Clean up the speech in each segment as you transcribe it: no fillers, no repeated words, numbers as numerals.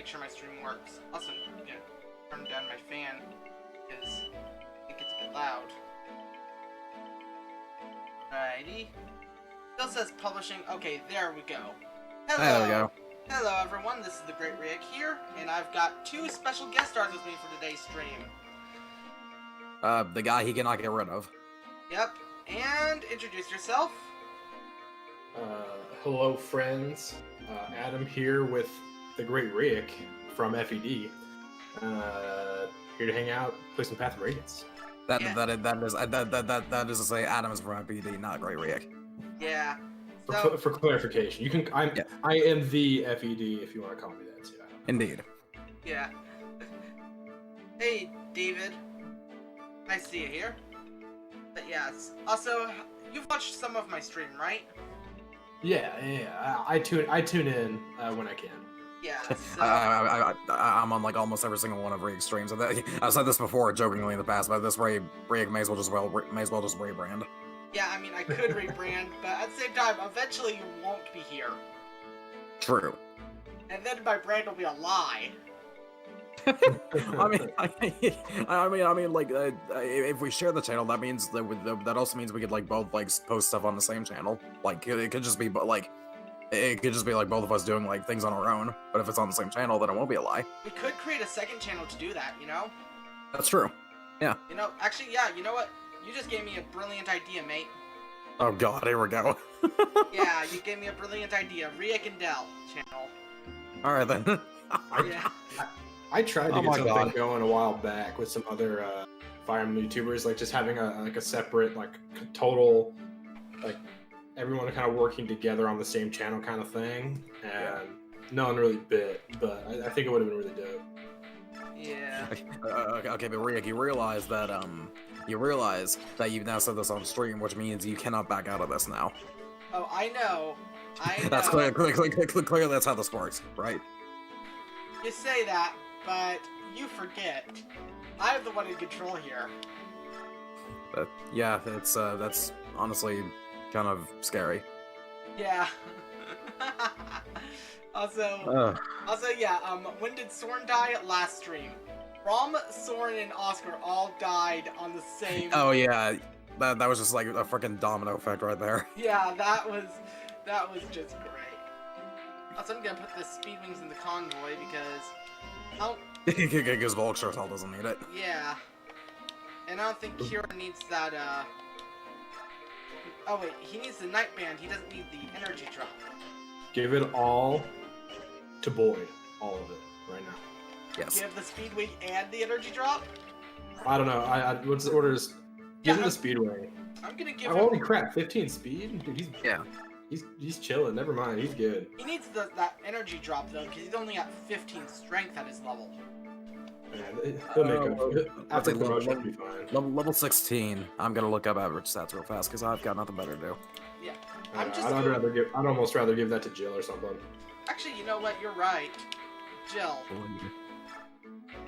sure my stream works. Also, I'm gonna turn down my fan because it gets a bit loud. Alrighty. Still says publishing. Okay, there we go. Hello. There we go. Hello everyone, this is the Great Rick here, and I've got 2 special guest stars with me for today's stream. The guy he cannot get rid of. Yep, and introduce yourself. Hello friends, Adam here with the Great Rick from FED. Here to hang out, play some Path of Radiance. That is to say, Adam is from PD, not Great Rick. Yeah. For clarification, you can. I am the FED if you want to call me that. Yeah. Indeed. Yeah. Hey, David. Nice to see you here. But yes. Also, you've watched some of my stream, right? Yeah. I tune in when I can. Yeah. So... I'm on like almost every single one of Rick's streams. I've said this before, jokingly in the past, but this Rick may as well just rebrand. Yeah, I mean, I could rebrand, but at the same time, eventually you won't be here. True. And then my brand will be a lie. I mean, like, if we share the channel, that means that also means we could like both like post stuff on the same channel. Like, it could just be, but like, it could just be like both of us doing like things on our own. But if it's on the same channel, then it won't be a lie. We could create a second channel to do that, you know? That's true. Yeah. You know, actually, yeah. You know what? You just gave me a brilliant idea, mate. Oh god, here we go. Yeah, you gave me a brilliant idea. Rick and Dell channel. Alright then. Yeah. I tried to get something God. going a while back with some other Fire Emblem YouTubers, like just having a separate, like, total, like, everyone kind of working together on the same channel kind of thing, and no one really bit, but I think it would have been really dope. Yeah. Okay, but Rick, you realize that you've now said this on stream, which means you cannot back out of this now. Oh, I know. That's clearly that's how this works, right? You say that, but you forget. I'm the one in control here. Yeah, that's honestly kind of scary. Yeah. Also, yeah, when did Soren die? Last stream. Rom, Soren, and Oscar all died on the same... Oh yeah, that was just like a freaking domino effect right there. Yeah, that was just great. Also, I'm gonna put the speed wings in the convoy because... Because Volkshotel doesn't need it. Yeah. And I don't think Kira needs that, Oh wait, he needs the Night Band, he doesn't need the energy drop. Give it all to Boyd, all of it, right now. Yes. Give the speed wing and the energy drop? I don't know. What's the orders? Give him the speedway. I'm gonna give him... Holy crap! 15 speed, dude. Yeah. He's chilling. Never mind. He's good. He needs that energy drop though, because he's only at 15 strength at his level. Man, he'll make up. After promotion, he'll be fine. Level 16. I'm gonna look up average stats real fast because I've got nothing better to do. Yeah. I'd almost rather give that to Jill or something. Actually, you know what? You're right. Jill.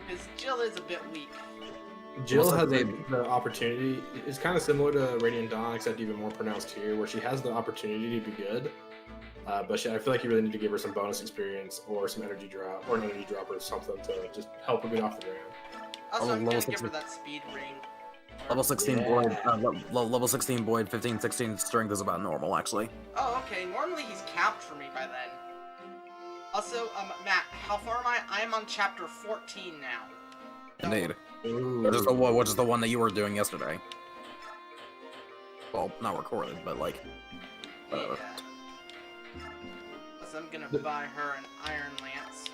Because Jill is a bit weak. Jill has the opportunity. It's kind of similar to Radiant Dawn, except even more pronounced here, where she has the opportunity to be good. But I feel like you really need to give her some bonus experience or some energy drop, or an energy drop or something to just help her get off the ground. Also, I'm gonna give her that speed ring. Level 16 Boyd, level 16 Boyd, 15, 16 strength is about normal, actually. Oh, okay. Normally he's capped for me by then. Also, Matt, how far am I? I am on chapter 14 now. Indeed. Ooh. Which is the one that you were doing yesterday. Well, not recorded, but like... Yeah. So I'm gonna buy her an Iron Lance.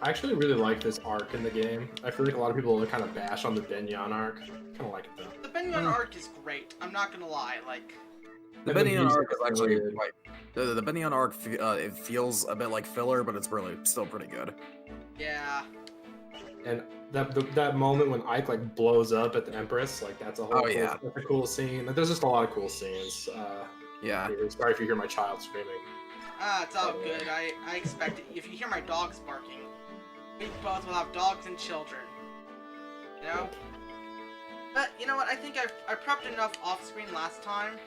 I actually really like this arc in the game. I feel like a lot of people kind of bash on the Benyon arc. I kind of like it though. The Benyon arc is great. I'm not gonna lie. Like, the Benyon arc is actually quite... The Benyon arc, it feels a bit like filler, but it's really still pretty good. Yeah. And that moment when Ike like blows up at the Empress, like that's a whole that's a cool scene. There's just a lot of cool scenes. Yeah. Sorry if you hear my child screaming. It's all good. I expect it. If you hear my dogs barking, we both will have dogs and children. You know? But, you know what, I think I prepped enough off-screen last time.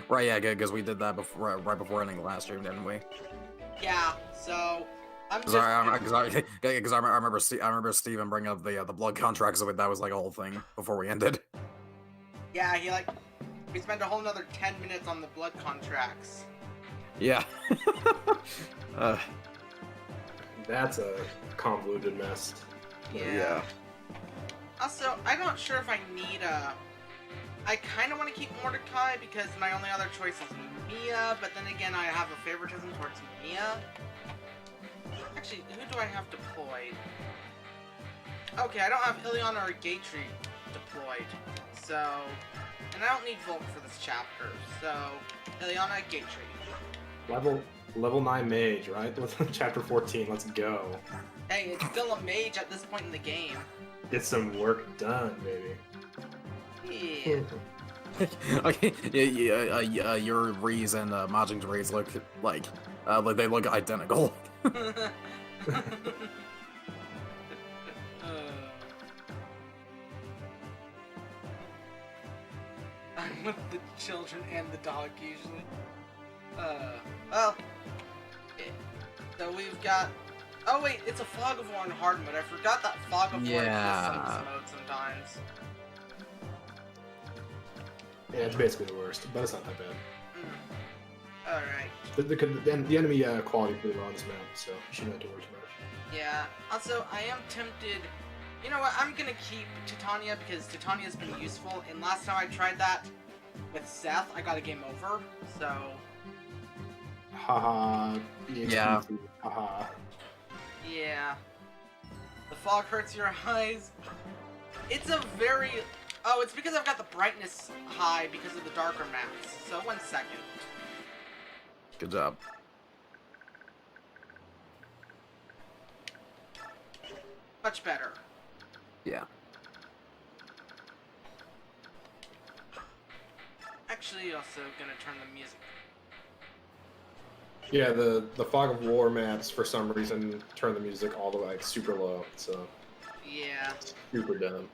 Right, yeah, good, because we did that before, right before ending the last stream, didn't we? Yeah, so I'm just. Because I remember Steven bringing up the blood contracts. So that was like a whole thing before we ended. Yeah, we spent a whole another 10 minutes on the blood contracts. Yeah. That's a convoluted mess. Yeah. Also, I'm not sure if I need a. I kind of want to keep Mordecai because my only other choice is Mia, but then again, I have a favoritism towards Mia. Actually, who do I have deployed? Okay, I don't have Ileana or Gatry deployed, so... And I don't need Volk for this chapter, so... Ileana, Gatry. Level 9 mage, right? Chapter 14, let's go. Hey, it's still a mage at this point in the game. Get some work done, baby. Yeah. Okay, your Rees and Majin's Rees look like they look identical. I'm with the children and the dog usually. Well, okay. So we've got. Oh wait, it's a Fog of War in hard mode. I forgot that Fog of War exists in this mode sometimes. Yeah, it's basically the worst, but it's not that bad. Alright. The enemy quality pretty low on this map, so you shouldn't have to worry too much. Yeah. Also, I am tempted. You know what? I'm gonna keep Titania because Titania's been useful, and last time I tried that with Seth, I got a game over. So. Haha. Yeah. Haha. Yeah. The fog hurts your eyes. It's a very. Oh, it's because I've got the brightness high because of the darker maps. So 1 second. Good job. Much better. Yeah. Actually, also gonna turn the music. Yeah, the Fog of War maps for some reason turn the music all the way like super low, so Yeah. super dumb.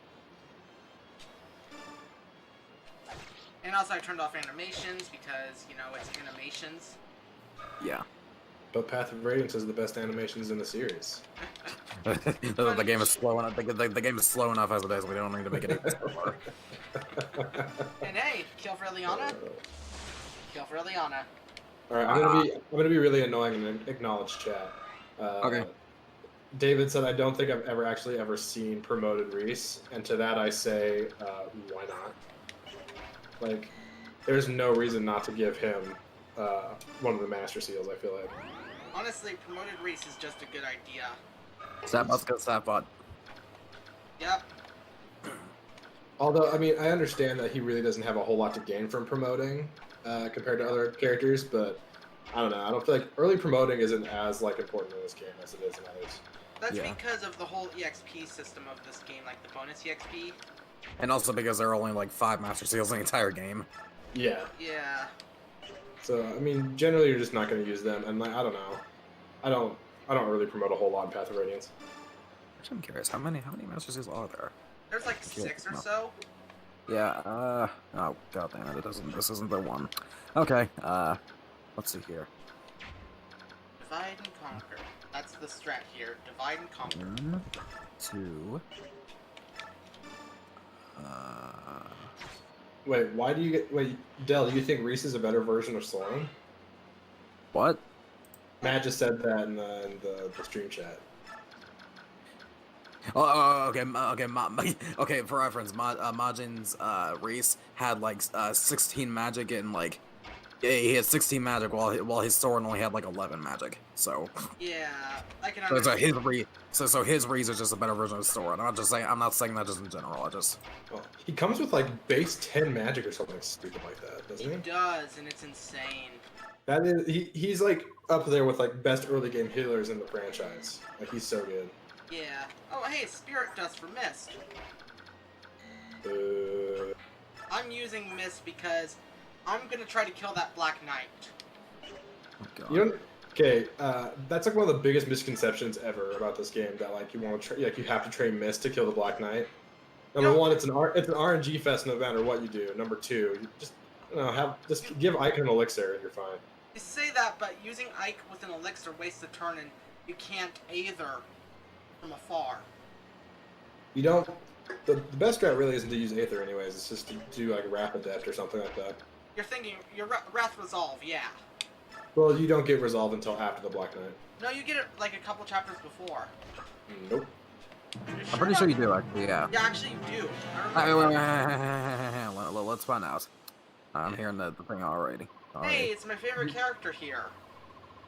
And also I turned off animations because, you know, it's animations. Yeah. But Path of Radiance is the best animations in the series. The game is slow enough. The game is slow enough as it is. We don't need to make it even slower. And hey, kill for Ileana. Kill for Ileana. All right, I'm gonna be really annoying and acknowledge chat. Okay. David said, "I don't think I've ever seen promoted Reese," and to that I say, why not? Like, there's no reason not to give him one of the Master Seals. I feel like. Honestly, promoted Reese is just a good idea. Sapbot's got Sapbot. Yep. Although, I mean, I understand that he really doesn't have a whole lot to gain from promoting compared to other characters, but I don't know. I don't feel like early promoting isn't as like important in this game as it is in others. That's Yeah. because of the whole EXP system of this game, like the bonus EXP. And also because there are only like 5 Master Seals in the entire game. Yeah. Yeah. So I mean, generally you're just not going to use them, and like, I don't know. I don't really promote a whole lot in Path of Radiance. Actually, I'm curious, how many Master Seals are there? There's like 6 or so. Yeah, oh god damn it, this isn't the one. Okay, let's see here. Divide and conquer. That's the strat here. Divide and conquer. 1, 2. Wait, Del, do you think Reese is a better version of Soren? What? Matt just said that in the stream chat. Okay, for reference, Majin's Reese had like 16 magic and like he had 16 magic while his Soren only had like 11 magic. So Yeah, I can so understand. his Reese is just a better version of Soren. I'm not saying that just in general. I just Well, he comes with like base 10 magic or something stupid like that, doesn't he? He does, and it's insane. That is, he's like up there with like best early game healers in the franchise. Like he's so good. Yeah. Oh, hey, Spirit Dust for Mist. I'm using Mist because I'm gonna try to kill that Black Knight. oh god. You don't. Okay, that's like one of the biggest misconceptions ever about this game. That like you want to like you have to train Mist to kill the Black Knight. Number one, it's an RNG fest no matter what you do. Number two, you just give Icon an elixir and you're fine. You say that, but using Ike with an elixir wastes a turn, and you can't either from afar. You don't. The best strat really isn't to use Aether anyways. It's just to do like Wrath Adept or something like that. You're thinking your Wrath Resolve, yeah. Well, you don't get Resolve until after the Black Knight. No, you get it like a couple chapters before. Nope. I'm pretty sure you do, actually, yeah. Yeah, actually you do. Let's find out. I'm hearing the thing already. Hey, it's my favorite character here.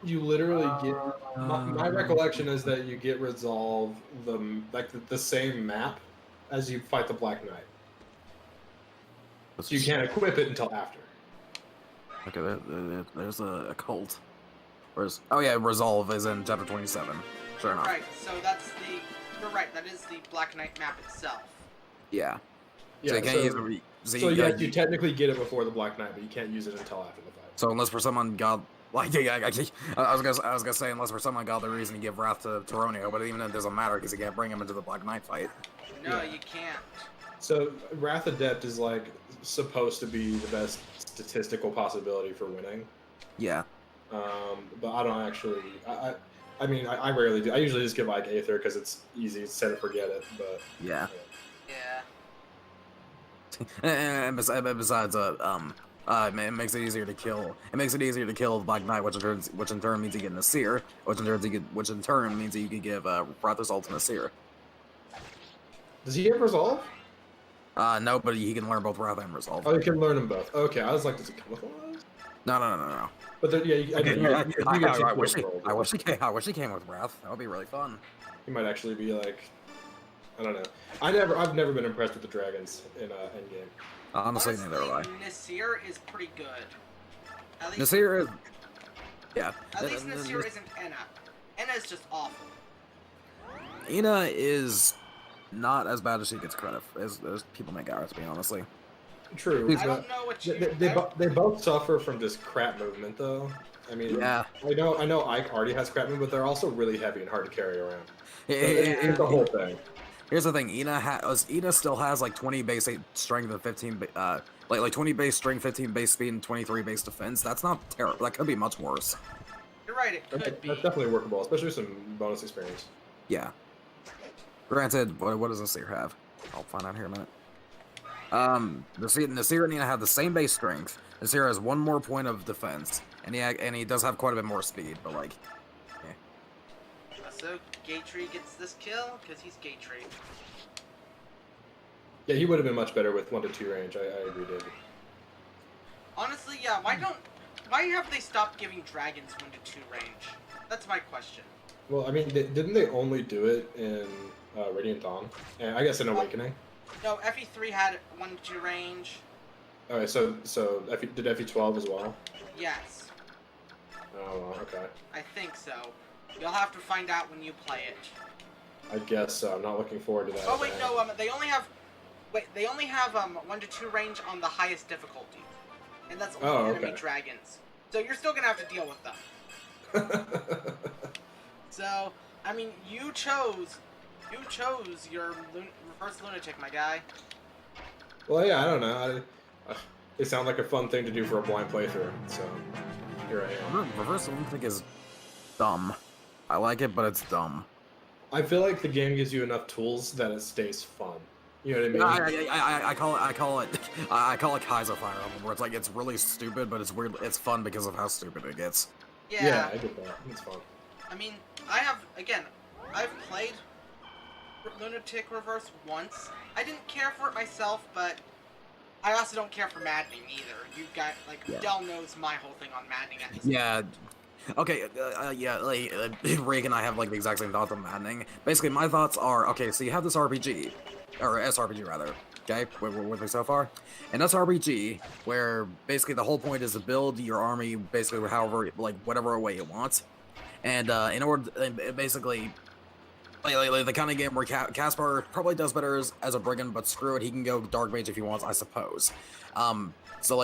You literally get. My recollection is that you get Resolve the same map as you fight the Black Knight. So you can't equip it until after. Okay, there's a cult. Where's oh yeah, Resolve is in chapter 27. Sure enough. Right, so that's the. You're right. That is the Black Knight map itself. Yeah. Yeah. So you can't use it. So yeah, you technically get it before the Black Knight, but you can't use it until after the fight. So unless for someone God, like I was gonna say unless for someone got the reason to give Wrath to Toronio, but even it doesn't matter because you can't bring him into the Black Knight fight. No, Yeah. you can't. So Wrath Adept is like supposed to be the best statistical possibility for winning. Yeah. But I don't actually. I mean, I rarely do. I usually just give like Aether because it's easy, set it, forget it. But Yeah. Yeah. And besides, it makes it easier to kill. It makes it easier to kill the Black Knight, which in turn means you get Nasir, which in turn means that you can give Wrath Assault to Nasir. does he have Resolve? No, but he can learn both Wrath and Resolve. Oh, you can learn them both. Okay, I was like, does he come with one of those? No. But then, yeah, I wish he came with Wrath. That would be really fun. He might actually be like, I don't know. I've never been impressed with the dragons in Endgame. Honestly, neither have I. Nasir is pretty good. At least, Nasir is, yeah. At least Nasir isn't Enna. Enna is just awful. Ina is not as bad as she gets credit as people make out to be, honestly. True. I don't know what you. They both suffer from just crap movement, though. I mean, Yeah. I know Ike already has crap movement, but they're also really heavy and hard to carry around. It- It's the whole thing. Here's the thing, Ina still has like 20 base strength and 15 like 20 base strength, 15 base speed, and 23 base defense. That's not terrible. That could be much worse. You're right. It could That's be. definitely workable, especially with some bonus experience. Yeah. Granted, what does Nasir have? I'll find out here in a minute. Nasir and Ina have the same base strength. Nasir has one more point of defense, and he does have quite a bit more speed. But like, So Gaytree gets this kill because he's Gaytree. Yeah, he would have been much better with 1 to 2 range. I agree, David. Honestly, yeah. Why have they stopped giving dragons 1 to 2 range? That's my question. Well, I mean, didn't they only do it in Radiant Dawn? And I guess in Awakening. No, FE3 had 1 to 2 range. Okay, so did FE12 as well? Yes, Oh, well, okay. I think so. You'll have to find out when you play it. I guess so. I'm not looking forward to that. Oh wait, no. They only have 1 to 2 range on the highest difficulty, and that's only enemy dragons. So you're still gonna have to deal with them. So I mean, you chose your reverse lunatic, my guy. Well, yeah, I don't know. They sound like a fun thing to do for a blind playthrough, so here I am. reverse lunatic is dumb. I like it, but it's dumb. I feel like the game gives you enough tools that it stays fun. You know what I mean? I call it Kaiser Fire Emblem, where it's like it's really stupid, but it's weird. It's fun because of how stupid it gets. Yeah, I get that. It's fun. I mean, I've played Lunatic Reverse once. I didn't care for it myself, but I also don't care for maddening either. You got Dell knows my whole thing on maddening at this Yeah. Okay, Rig and I have like the exact same thoughts on maddening. Basically, my thoughts are, okay, so you have this RPG, or SRPG rather, okay, with me so far? And SRPG, where basically the whole point is to build your army basically however, like, whatever way you want. And in order, basically, like the kind of game where Caspar probably does better as a brigand, but screw it, he can go Dark Mage if he wants, I suppose. So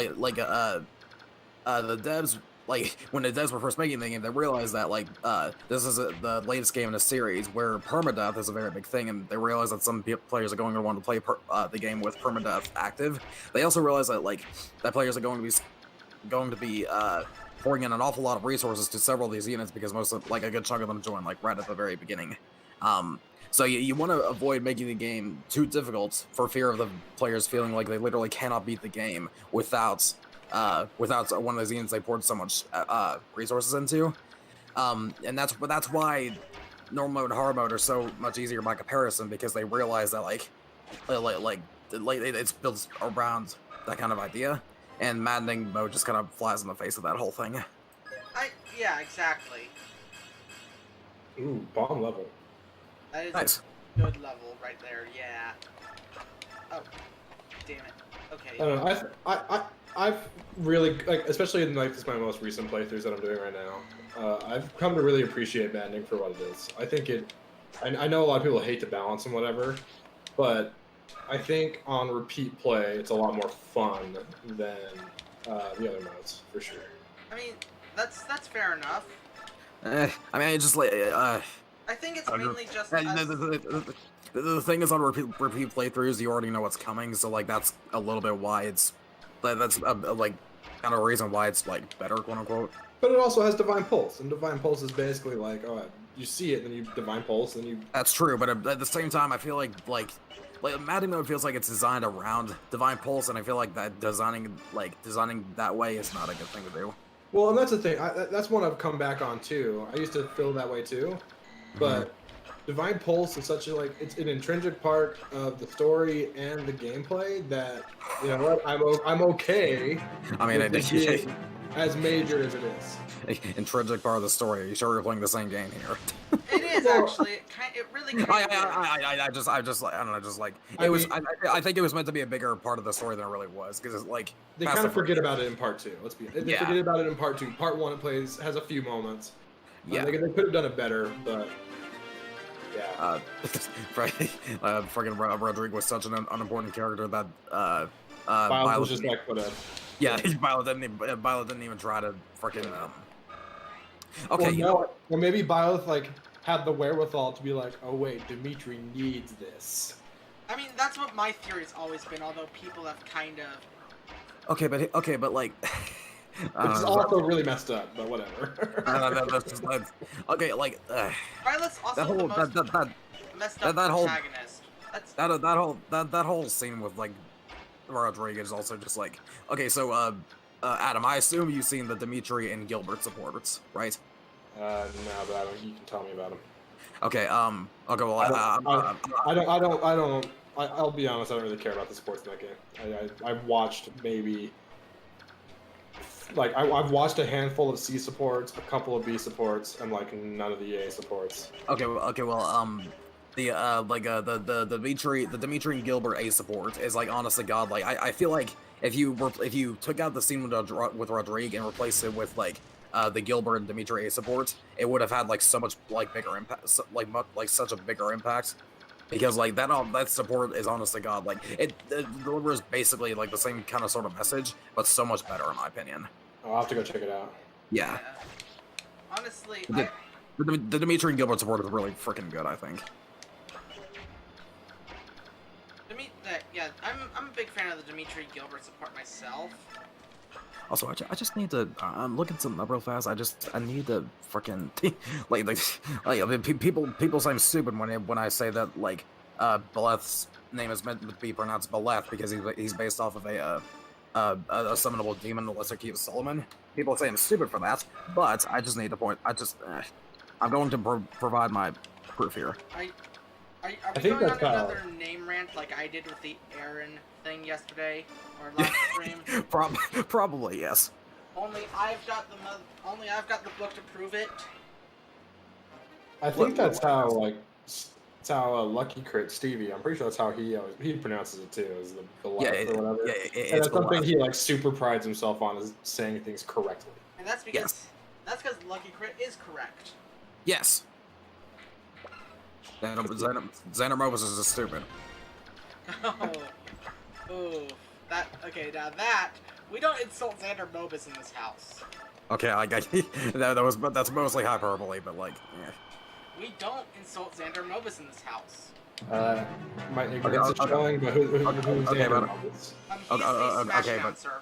the devs, like, when the devs were first making the game, they realized that, like, this is the latest game in a series where permadeath is a very big thing, and they realized that some players are going to want to play the game with permadeath active. They also realized that, like, that players are going to be pouring in an awful lot of resources to several of these units because most of, like, a good chunk of them join, like, right at the very beginning. So you want to avoid making the game too difficult for fear of the players feeling like they literally cannot beat the game without one of those units they poured so much resources into. And that's why normal mode and hard mode are so much easier by comparison, because they realize that it's built around that kind of idea, and maddening mode just kind of flies in the face of that whole thing. Yeah, exactly. Ooh, bomb level. That is Nice. a good level right there. Yeah. Oh, damn it. Okay. I don't know. I've really, like, especially in like this my most recent playthroughs that I'm doing right now. I've come to really appreciate maddening for what it is. I think it. I know a lot of people hate the balance and whatever, but I think on repeat play it's a lot more fun than the other modes for sure. I mean, that's fair enough. I mean, it's just like I think it's mainly just the thing is, on repeat playthroughs, you already know what's coming, so like that's a little bit why it's that's like kind of a reason why it's like better, quote unquote. But it also has Divine Pulse, and Divine Pulse is basically like, oh, you see it, then you Divine Pulse, then you. That's true, but at the same time, I feel like Madden mode feels like it's designed around Divine Pulse, and I feel like that designing that way is not a good thing to do. Well, and that's the thing. That's one I've come back on too. I used to feel that way too, but Divine Pulse is such a it's an intrinsic part of the story and the gameplay that, you know what, I'm okay. I mean, with as major as it is. Intrinsic part of the story. Are you sure you're playing the same game here? It is actually. It really. I don't know. Just like it was. I think it was meant to be a bigger part of the story than it really was, because it's like they kind of forget about it in part 2. Let's be. They forget about it in part 2. Part 1 it has a few moments. Yeah, they could have done it better, but. Yeah. Freaking Rodrigue was such an unimportant character that Violet was just like put in. Yeah, Violet didn't even try to freaking. Okay. Well, or maybe Violet like had the wherewithal to be like, oh wait, Dimitri needs this. I mean, that's what my theory's always been. Although people have kind of. Okay, but like. It's also really messed up, but whatever. Okay, like Violet's also the most messed up protagonist. That whole scene with like Rodrigue is also just like, okay, so Adam, I assume you've seen the Dimitri and Gilbert supports, right? No, but you can tell me about them. Okay, okay, well, I'll be honest, I don't really care about the sports in that game. I've watched maybe. Like, I've watched a handful of C supports, a couple of B supports, and like none of the A supports. Okay, well, the Dimitri and Gilbert A support is like, honest to God, like I feel like if you took out the scene with Rodrigue and replaced it with like the Gilbert and Dimitri A support, it would have had like so much like bigger impact, such a bigger impact. Because like that support is, honest to God, like it delivers basically like the same kind of sort of message, but so much better in my opinion. I'll have to go check it out. Yeah. Honestly, the Dimitri and Gilbert support is really freaking good, I think. Yeah, I'm a big fan of the Dimitri Gilbert support myself. Also, I just need to. I'm looking something up real fast. I need to freaking I mean, people say I'm stupid when I say that like Beleth's name is meant to be pronounced Beleth because he's based off of a summonable demon, the Lesser Key of Solomon. People say I'm stupid for that, but I just need to point. I'm going to provide my proof here. Are we going on another name rant like I did with the Aaron thing yesterday or last stream? Probably yes. Only I've got the book to prove it. I think that's how Lucky Crit Stevie. I'm pretty sure that's how he pronounces it too. Is the left or whatever. Yeah, and that's something he like super prides himself on, is saying things correctly. And that's because Lucky Crit is correct. Yes. Xander Mobus is just stupid. Oh, now that we don't insult Xander Mobus in this house. Okay, that's mostly hyperbole, but like, yeah. We don't insult Xander Mobus in this house. My ignorance is showing, but who's Xander Mobus? He's a Smash Mouth, sir.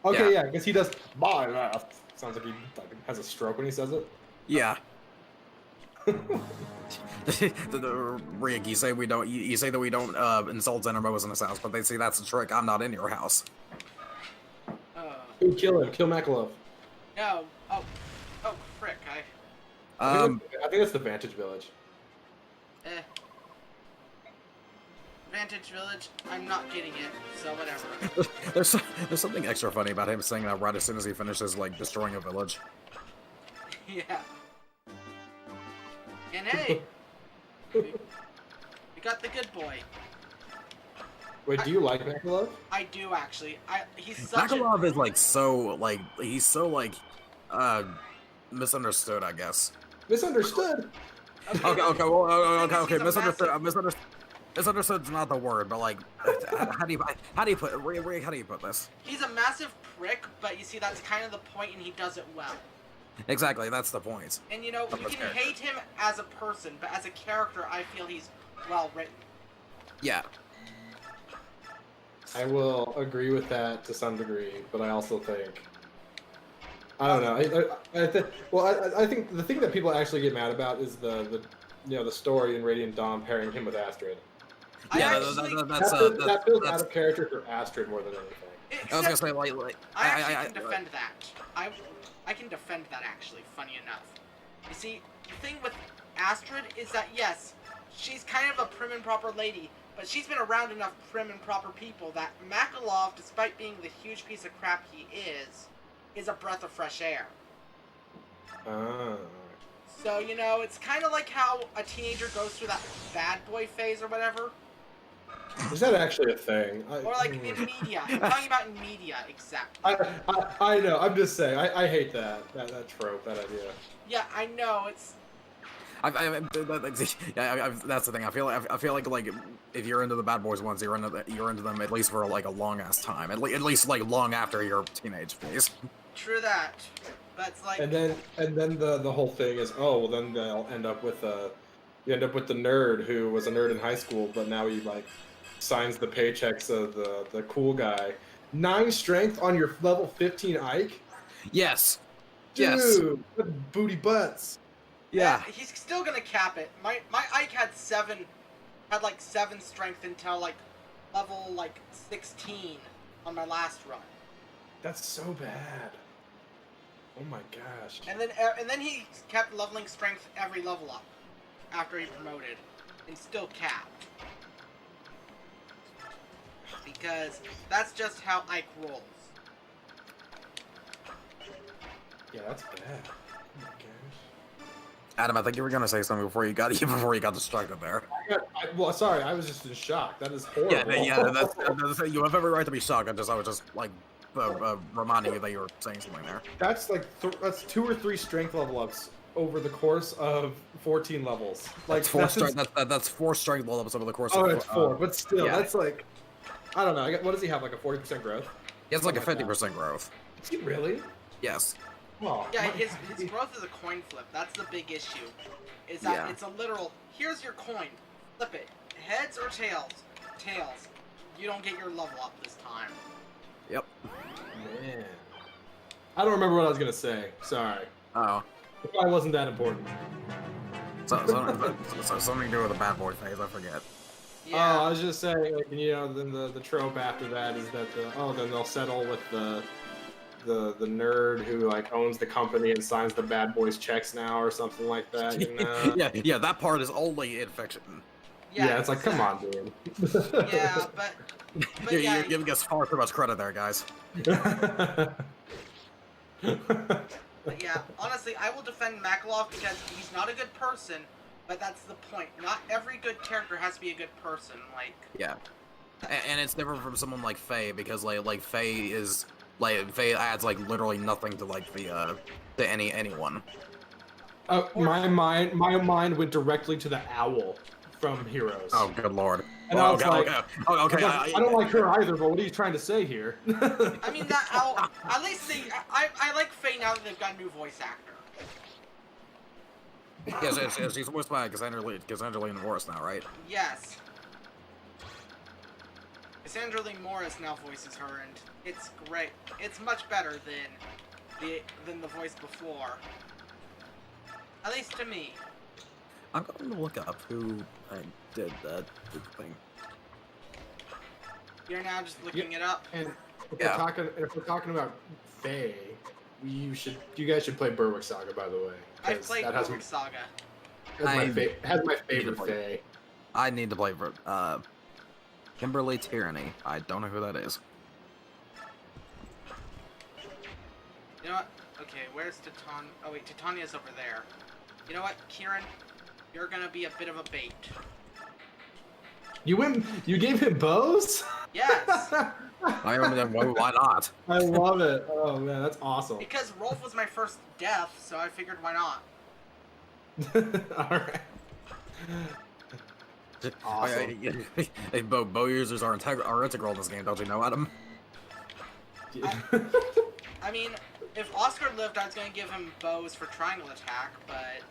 Okay, yeah, because he does my left. Sounds like he has a stroke when he says it. Yeah. Rick, you say we don't. You say that we don't insult Zenermos in his house, but they say that's a trick. I'm not in your house. Ooh, kill him. Kill Makalov. No. Oh, frick! I think that's the Vantage Village. Vantage Village. I'm not getting it, so whatever. There's something extra funny about him saying that right as soon as he finishes like destroying a village. Yeah. And hey, we got the good boy. Wait, do you like Makalov? I do actually. He's such Makalov is like so misunderstood, I guess. Misunderstood. Okay. Misunderstood's not the word, but like, how do you put this? He's a massive prick, but you see that's kind of the point, and he does it well. Exactly, that's the point. And you know, you can hate him as a person, but as a character, I feel he's well written. Yeah. I will agree with that to some degree, but I also think I don't know. I think the thing that people actually get mad about is the story in Radiant Dawn pairing him with Astrid. Yeah, that feels out of character for Astrid more than anything. I was gonna say like I can defend that. I can defend that actually. Funny enough, you see, the thing with Astrid is that yes, she's kind of a prim and proper lady, but she's been around enough prim and proper people that Makalov, despite being the huge piece of crap he is a breath of fresh air. So, you know, it's kind of like how a teenager goes through that bad boy phase or whatever. Is that actually a thing? Or like in media. I'm talking about in media, exactly. I know. I'm just saying. I hate that trope, that idea. Yeah, I know. It's. That's the thing. I feel like if you're into the bad boys ones, you're into them at least for like a long ass time. At least like long after your teenage phase. True that. But it's like. And then the whole thing is, oh well, then they'll end up with the nerd who was a nerd in high school, but now he like signs the paychecks of the cool guy. 9 strength on your level 15 Ike. Yes. Dude, yes. What booty butts. Yeah. He's still gonna cap it. My Ike had 7 strength until like level like 16 on my last run. That's so bad. Oh my gosh. And then he kept leveling strength every level up after he promoted, and still capped. Because that's just how Ike rolls. Yeah, that's bad. Oh my gosh. Adam, I think you were gonna say something before you got distracted there. Well, sorry, I was just in shock. That is horrible. Yeah. You have every right to be shocked. I was just like reminding you that you were saying something there. That's like that's 2 or 3 strength level ups over the course of 14 levels. Like that's 4 strength level ups over the course. Oh, of it's 4, but still, yeah. That's like I don't know. What does he have? Like a 40% growth? He has like a 50% growth. Is he really? Yes. Oh, yeah, his growth is a coin flip. That's the big issue. Is that it's a literal. Here's your coin. Flip it. Heads or tails? Tails. You don't get your level up this time. Yep. Man. I don't remember what I was gonna say. Sorry. Oh. It probably wasn't that important. Something to do with the bad boy phase. I forget. Yeah. Oh, I was just saying, like, then the trope after that is that then they'll settle with the nerd who like owns the company and signs the bad boys checks now or something like that. You know? yeah. That part is only in fiction. Yeah, it's like, come on, dude. Yeah, but You're giving us far too much credit there, guys. But yeah, honestly, I will defend Makalov because he's not a good person, but that's the point. Not every good character has to be a good person. Like. Yeah. And it's different from someone like Faye because like Faye is. Like, Faye adds, like, literally nothing to, like, to anyone. My mind went directly to the owl from Heroes. Oh, good lord. And I was like, I don't like her either, but what are you trying to say here? I mean, that owl, at least I like Faye now that they've got a new voice actor. Yeah, she's voiced by Cassandra Lee Morris now, right? Yes. Cassandra Lee Morris now voices her, and it's great. It's much better than than the voice before. At least to me. I'm going to look up who did that thing. You're now just looking it up. And if, Yeah. if we're talking about Faye, you guys should play Berwick Saga, by the way. I 'cause played that has Berwick Saga. has my favorite play Faye. I need to play Kimberly Tyranny. I don't know who that is. You know what? Okay, where's Titan? Oh wait, Titania's over there. You know what, Kieran? You're gonna be a bit of a bait. You gave him bows? Yes! I mean, why not? I love it. Oh man, that's awesome. Because Rolf was my first death, so I figured why not. Alright. Awesome. Hey, bow users are integral in this game, don't you know, Adam? I mean, if Oscar lived, I was gonna give him bows for triangle attack, but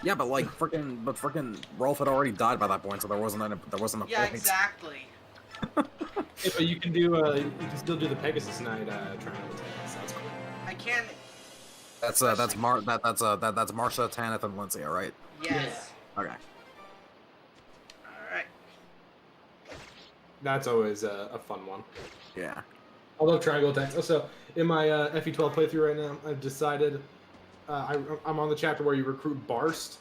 Yeah, but like frickin' Rolf had already died by that point, so there wasn't a yeah, point. exactly. Yeah, but you can still do the Pegasus Knight triangle attack. Sounds cool. I can. That's Marsha, Tanith, and Lindsay, all right? Yes. Okay. All right. That's always a fun one. Yeah. I love triangle attacks. Also, in my FE12 playthrough right now, I've decided I'm on the chapter where you recruit Barst.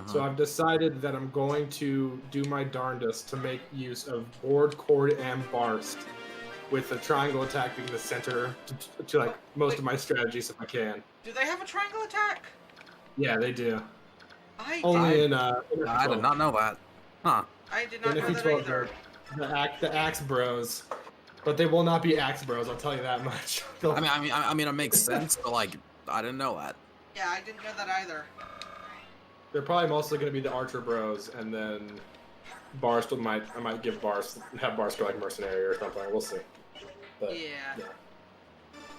So I've decided that I'm going to do my darndest to make use of Board, Cord, and Barst, with the triangle attack being the center to like most of my strategies if I can. Do they have a triangle attack? Yeah, they do. I Only in I did not know that. Huh. did not In know that FE12, either. the Axe Bros, but they will not be Axe Bros. I'll tell you that much. I mean, it makes sense, but like, I didn't know that. Yeah, I didn't know that either. They're probably mostly going to be the Archer Bros, and then Barst I might have Barst go like Mercenary or something. We'll see. But, Yeah.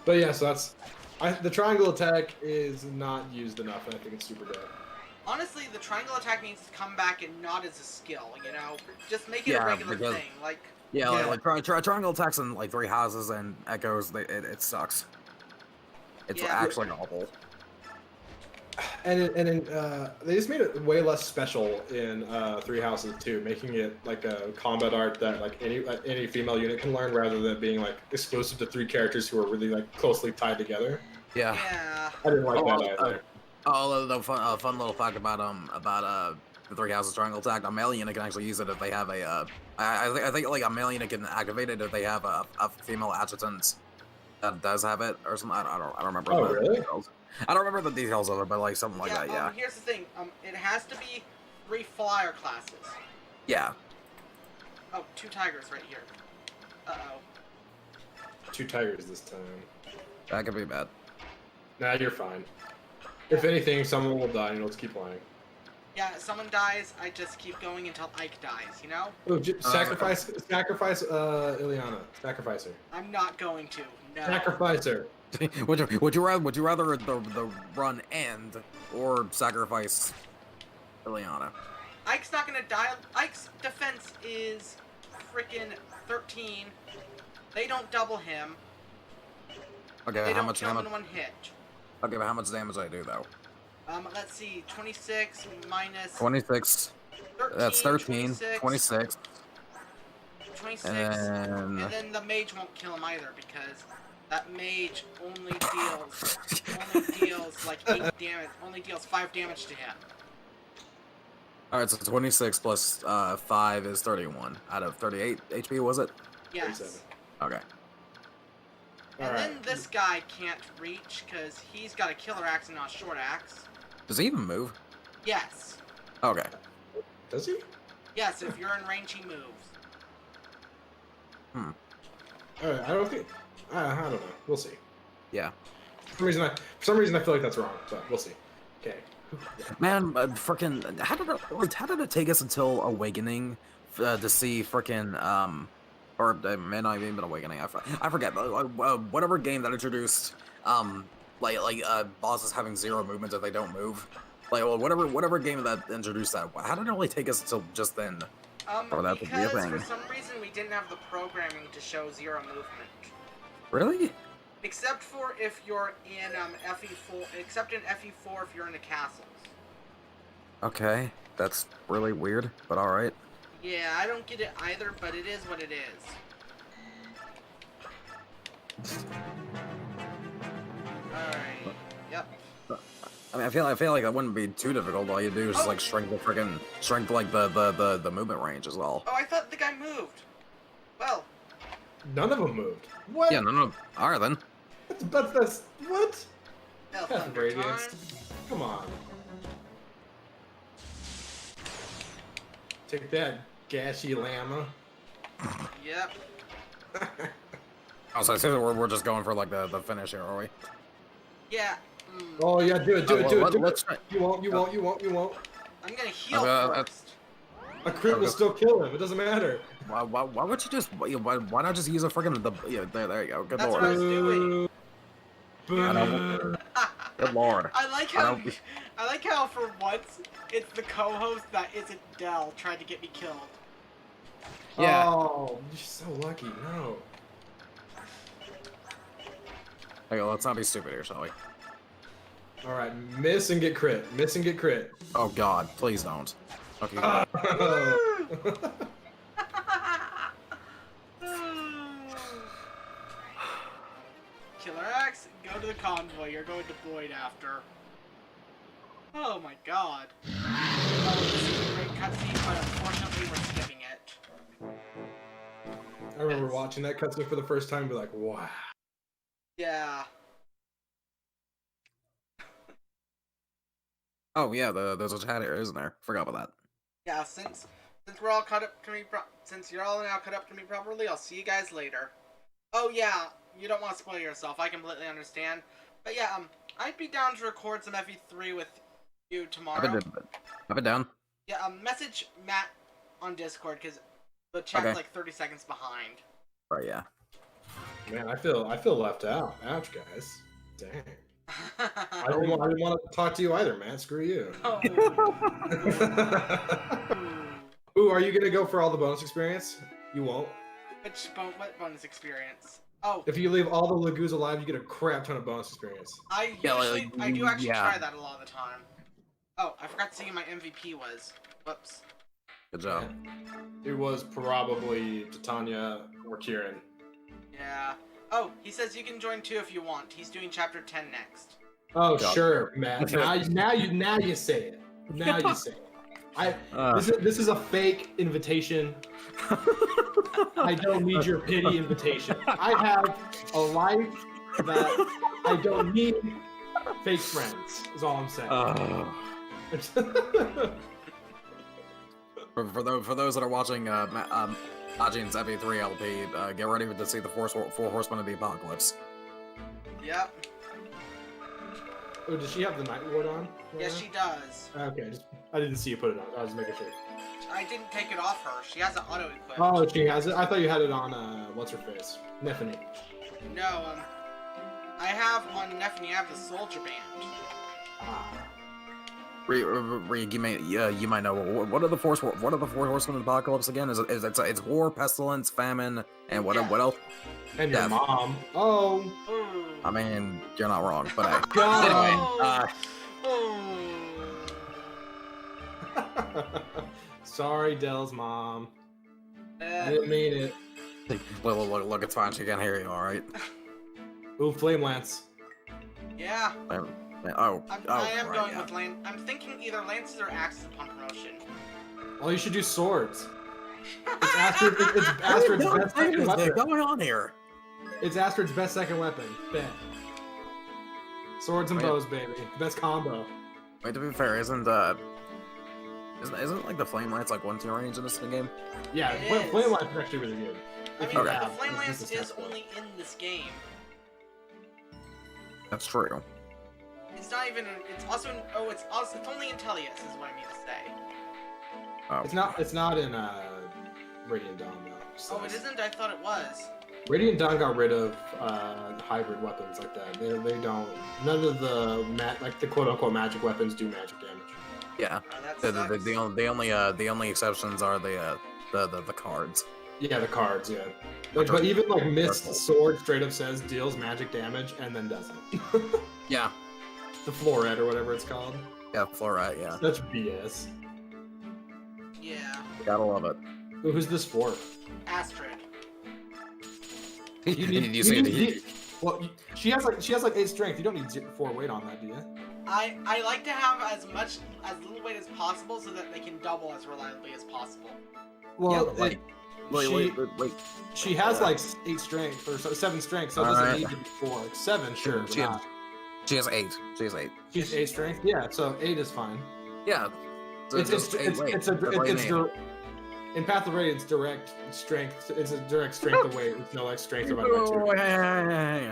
But yeah, so the triangle attack is not used enough, and I think it's super dope. Honestly, the triangle attack needs to come back and not as a skill, you know? Just make it Yeah, a regular because- thing. Like, Yeah, like triangle attacks in like 3 houses and echoes, it sucks. It's Yeah. actually awful. And they just made it way less special in 3 Houses too, making it like a combat art that like any female unit can learn, rather than being like exclusive to 3 characters who are really like closely tied together. Yeah. yeah. I didn't like that either. The fun little fact about the 3 houses triangle attack, a male unit can actually use it if they have a I think like a male unit can activate it if they have a female adjutant that does have it or something. I don't remember. Oh, the really? details. I don't remember the details of it, but like something like that. Yeah. Here's the thing. It has to be 3 flyer classes. Yeah. Oh, 2 tigers right here. Uh-oh. 2 tigers this time. That could be bad. Nah, you're fine. If anything, someone will die, and let's keep playing. Yeah, if someone dies, I just keep going until Ike dies, you know? Oh, sacrifice Ileana. Sacrifice her. I'm not going to. No. Sacrifice her. would you rather the run end or sacrifice Ileana? Ike's not gonna die. Ike's defense is freaking 13. They don't double him. Okay, They how don't much kill him damage? in 1 hit. Okay, but how much damage I do though? Let's see. 26 minus 26. 13, That's 13. 26. 26. And And then the mage won't kill him either, because that mage only deals like 8 damage. Only deals 5 damage to him. all right, so 26 plus 5 is 31 out of 38 HP. Was it? Yes. 37. Okay. And Alright. then this guy can't reach because he's got a killer axe and not a short axe. Does he even move? Yes. Okay. Does he? Yes, if you're in range, he moves. Alright, I don't think. I don't know. We'll see. Yeah. For some reason, I feel like that's wrong, but we'll see. Okay. Man, frickin' how did it take us until Awakening to see frickin' or it may not even been Awakening. I forget. Whatever game that introduced bosses having 0 movement if they don't move. Like whatever game that introduced that. How did it only take us until just then? Or that would be a Because thing. for some reason we didn't have the programming to show 0 movement. Really? Except for if you're in FE4, except in FE4 if you're in the castles. Okay, that's really weird, but all right. Yeah, I don't get it either, but it is what it is. Alright. Yep. I mean, I feel like that wouldn't be too difficult. All you do is just like shrink like the movement range as well. Oh, I thought the guy moved. Well. None of them moved. What? Yeah, no. All right then. That's what? Hell, That's Thunder Radiance. time. Come on. Take that, gashy llama. Yep. Oh, so I see that we're just going for like the finish here, are we? Yeah. Oh yeah, do it. Let's try. You won't. I'm gonna heal first. A crit will still kill him. It doesn't matter. Why would you just? Why not just use a freaking there you go. Good That's lord. what I was doing. I know. Good lord. I like how for once it's the co-host that isn't Dell trying to get me killed. Yeah. Oh, you're so lucky. No. Okay, let's not be stupid here, shall we? All right, miss and get crit. Miss and get crit. Oh God, please don't. Okay. Killer X, go to the convoy. You're going to Boyd after. Oh my God. Oh, this is a great cutscene, but unfortunately we're skipping it. I remember watching that cutscene for the first time and be like, wow. Yeah. Oh yeah, there's a chat here, isn't there? Forgot about that. Yeah, since we're all caught up to me, since you're all now caught up to me properly, I'll see you guys later. Oh yeah, you don't want to spoil yourself. I completely understand. But yeah, I'd be down to record some FE3 with you tomorrow. I've been down. Yeah, message Matt on Discord because the chat's like 30 seconds behind. Right, yeah. Man, I feel left out. Ouch, guys. Dang. I didn't want to talk to you either, man. Screw you. Oh. Ooh, are you gonna go for all the bonus experience? You won't. What bonus experience? Oh. If you leave all the Lagoos alive, you get a crap ton of bonus experience. I do actually try that a lot of the time. Oh, I forgot to see who my MVP was. Whoops. Good job. It was probably Titania or Kieran. Yeah. Oh, he says you can join too if you want. He's doing chapter 10 next. Oh, sure, Matt. Now you say it. Now you say it. This is a fake invitation. I don't need your pity invitation. I have a life that I don't need fake friends. Is all I'm saying. For those that are watching Majin's D3-LL, get ready to see the four horsemen of the apocalypse. Yep. Oh, does she have the Night Ward on? Yes, she does. Okay, I didn't see you put it on. I was making sure. I didn't take it off her. She has it auto-equipped. Oh, she has it? I thought you had it on, what's her face? Neffany. No, I have on Neffany, I have the Soldier Band. You might know what are the four horsemen of the apocalypse again? It's war, pestilence, famine, and what else? And your mom. Oh. I mean, you're not wrong, but Sorry, Dell's mom. I didn't mean it. Look, it's fine. She can't hear you. All right. Ooh, Flame Lance. Yeah. I am going with Lance. I'm thinking either Lances or Axes upon promotion. Oh, you should do swords. It's Astrid's best second weapon. What's going on here? It's Astrid's best second weapon. Bet. Swords and bows, baby. Best combo. Wait, to be fair, isn't like the Flame Lance like 1-2 range in this game? Yeah, Flame Lance is actually really good. I mean, the Flame Lance is only in this game. That's true. It's not even. It's also. It's only in Tellius, is what I mean to say. Oh. It's not in Radiant Dawn though. So. Oh, it isn't. I thought it was. Radiant Dawn got rid of hybrid weapons like that. They don't. None of the quote unquote magic weapons do magic damage. Yeah. The only exceptions are the cards. Yeah, the cards, yeah. But even like Mist Sword straight up says deals magic damage and then doesn't. Yeah. The Floret or whatever it's called. Yeah, fluorite, yeah. Such BS. Yeah. Gotta love it. Ooh, who's this for? Astrid. Did you see it? Well, she has like 8 strength. You don't need 4 weight on that, do you? I like to have as little weight as possible so that they can double as reliably as possible. Well, yeah, wait. She has like 8 strength or 7 strength, so it doesn't need to be 4. 7, sure. She has 8. She has 8. She has 8 strength. Yeah, so 8 is fine. Yeah. So in Path of Radiance, direct strength. It's a direct strength of weight. It's no like strength divided by 2.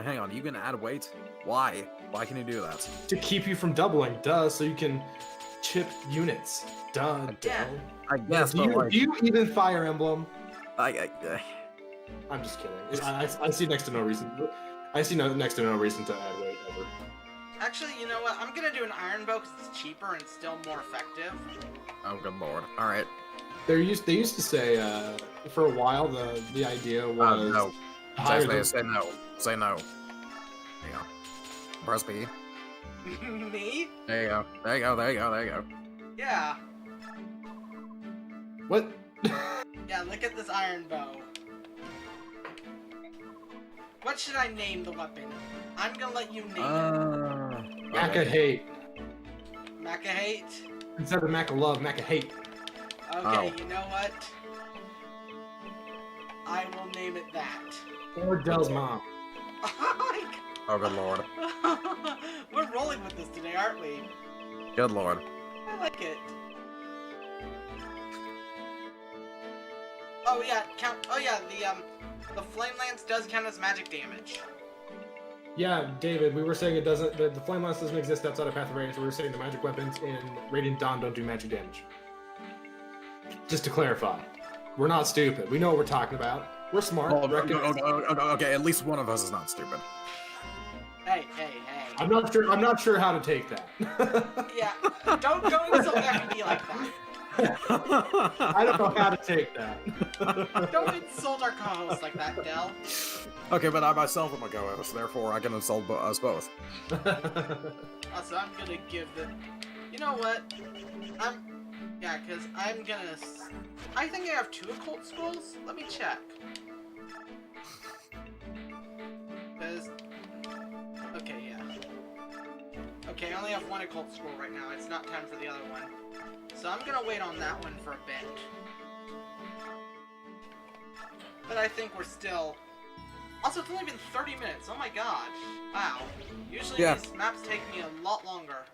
Hang on. You can add weight? Why? Why can you do that? To keep you from doubling, duh. So you can chip units. Duh. Yeah. I guess. Do you even Fire Emblem? I'm just kidding. I see next to no reason. I see next to no reason to add weight ever. Actually, you know what? I'm gonna do an iron bow because it's cheaper and still more effective. Oh, good lord. All right. They used to say for a while the idea was no. Say no. Say no. There you go. Press B. Me? There you go. There you go. There you go. There you go. Yeah. What? Yeah, look at this iron bow. What should I name the weapon? I'm gonna let you name it. Maca hate. Maca hate? Instead of Maca love, Maca hate. Okay, you know what? I will name it that. Or Dell's mom. Oh, good lord. We're rolling with this today, aren't we? Good lord. I like it. Oh yeah, the flame lance does count as magic damage. Yeah, David, we were saying it doesn't. The flame lance doesn't exist outside of Path of Radiance. We were saying the magic weapons in Radiant Dawn don't do magic damage. Just to clarify, we're not stupid. We know what we're talking about. We're smart. Okay, at least one of us is not stupid. Hey. I'm not sure how to take that. Yeah, don't insult FD like that. I don't know how to take that. Don't insult our co-host like that, Dell. Okay, but I myself am a co-host, therefore I can insult us both. Also, I'm gonna give the... You know what? Yeah, because I'm gonna... I think I have 2 occult schools? Let me check. Because... Okay, yeah. Okay, I only have 1 occult school right now. It's not time for the other one. So I'm gonna wait on that one for a bit. But I think we're still... Also, it's only been 30 minutes. Oh my god. Wow. Usually these maps take me a lot longer.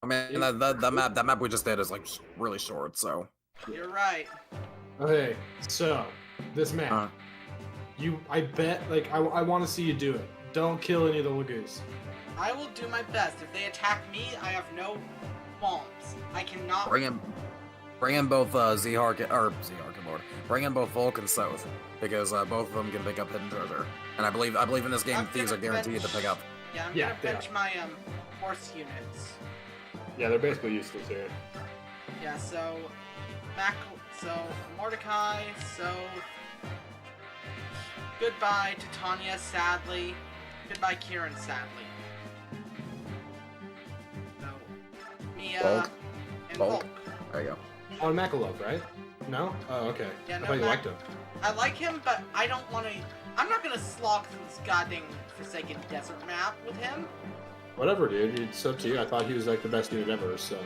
I mean, that map we just did is like really short, so. You're right. Okay, so this map, I bet, like, I want to see you do it. Don't kill any of the Lagoos. I will do my best. If they attack me, I have no qualms. I cannot... Bring in both Lord. Bring in both Volk and South, because both of them can pick up hidden treasure. And I believe in this game thieves are guaranteed to pick up. Yeah, I'm gonna bench my horse units. Yeah, they're basically useless here. Yeah, so Mordecai, so goodbye to Tanya, sadly. Goodbye, Kieran, sadly. So Mia and Volk. There you go. On Makalov, right? No? Oh, okay. Yeah, I thought you liked him. I like him, but I don't want to... I'm not going to slog through this goddamn Forsaken Desert map with him. Whatever, dude. It's up to you. I thought he was like the best unit ever, so...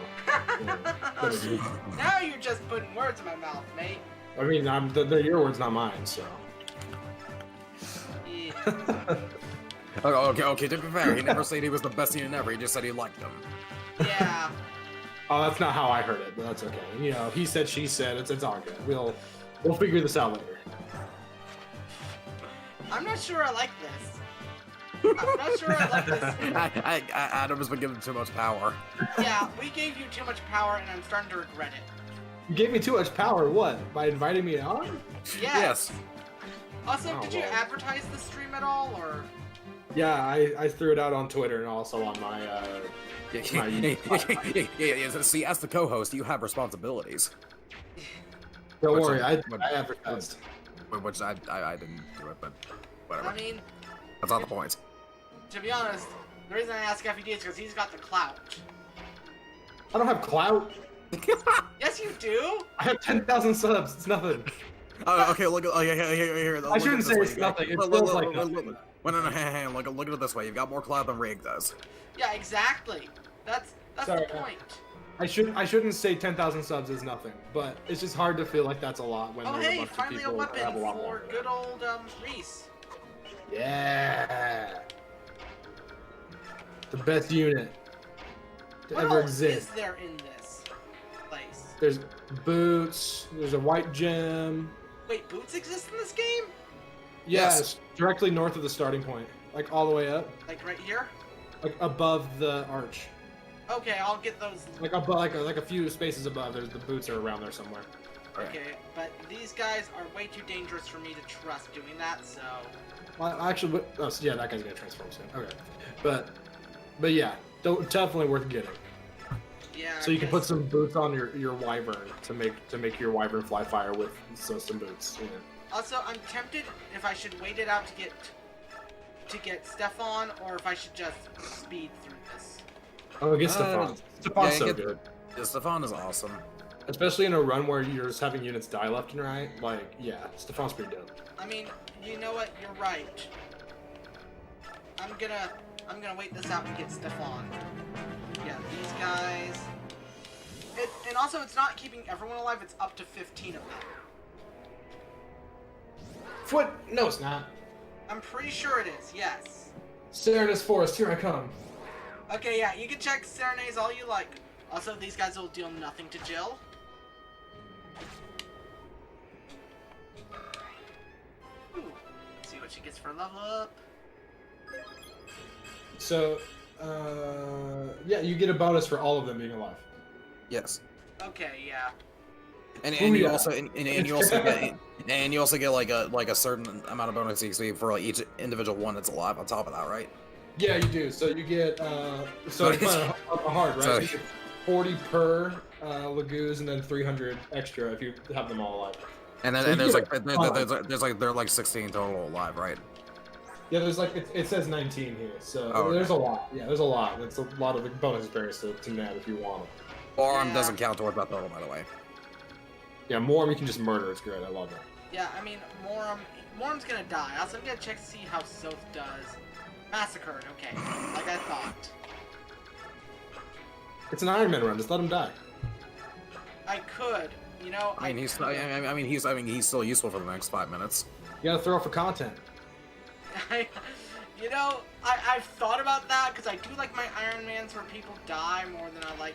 Now you're just putting words in my mouth, mate. I mean, they're your words, not mine, so... Yeah. Okay, to be fair, he never said he was the best unit ever, he just said he liked him. Yeah. Oh, that's not how I heard it, but that's okay. You know, he said, she said, it's all good. We'll figure this out later. I'm not sure I like this. I'm not sure I like this. Adam has been given too much power. Yeah, we gave you too much power, and I'm starting to regret it. You gave me too much power, what? By inviting me on? Yes. Also, Oh, did you advertise the stream at all, or...? Yeah, I threw it out on Twitter and also on my, See, as the co-host, you have responsibilities. Don't worry, I advertised. which I didn't do it, but whatever. I mean, That's not the point. to be honest, the reason I ask FED is because he's got the clout. I don't have clout. Yes, you do. I have 10,000 subs. It's nothing. Okay, look at here. I shouldn't say it's nothing. It feels like nothing. No, hang on. Look at it this way. You've got more clout than Rig does. Yeah, exactly. That's Sorry, the point. I shouldn't say 10,000 subs is nothing, but it's just hard to feel like that's a lot when Oh there's a hey, bunch of finally a people that weapon have a lot for more. good old Reese. Yeah. The best unit to What ever else exist. is there in this place? There's boots. There's a white gem. Wait, boots exist in this game? Yes, directly north of the starting point, like all the way up, Like right here? like above the arch, Okay, I'll get those. like above, like a few spaces above. There's the boots are around there somewhere. Okay, but these guys are way too dangerous for me to trust doing that, so... Well, actually, oh, so yeah, that guy's gonna transform soon. Okay, but yeah, definitely worth getting. Yeah, So you can 'cause- put some boots on your wyvern to make your wyvern fly fire with some boots. Yeah. Also, I'm tempted if I should wait it out to get Stefan, or if I should just speed through this. Oh, get Stefan. Stefan's so good. Yeah, Stefan is awesome. Especially in a run where you're just having units die left and right. Like, yeah, Stefan's pretty dope. I mean, you know what? You're right. I'm gonna wait this out to get Stefan. Yeah, these guys. And also, it's not keeping everyone alive. It's up to 15 of them. Foot? No, it's not. I'm pretty sure it is. Yes. Serenus Forest, here I come. Okay, yeah, you can check Serena's all you like. Also, these guys will deal nothing to Jill. Ooh, let's see what she gets for a level up. So, yeah, you get a bonus for all of them being alive. Yes. Okay, yeah. And Oh, you yeah. also you also get like a certain amount of bonus XP for like each individual one that's alive on top of that, right? Yeah, you do. So you get, so it's kind of hard, right? So- So you get 40 per Lagoos and then 300 extra if you have them all alive. And then So and you there's get like there are like 16 total alive, right? Yeah, there's like, it says 19 here, so Oh, okay. there's a lot. Yeah, there's a lot. That's a lot of bonus experience to nab if you want them. Arm Yeah. doesn't count towards that total, by the way. Yeah, Morm you can just murder. It's great. I love that. Yeah, I mean, Morm's gonna die. Also, I'm gonna check to see how Soph does. Massacred, okay. Like I thought. It's an Ironman run. Just let him die. I could, you know, I mean, he's still useful for the next 5 minutes. You gotta throw for content. You know, I've thought about that, because I do like my Ironmans where people die more than I like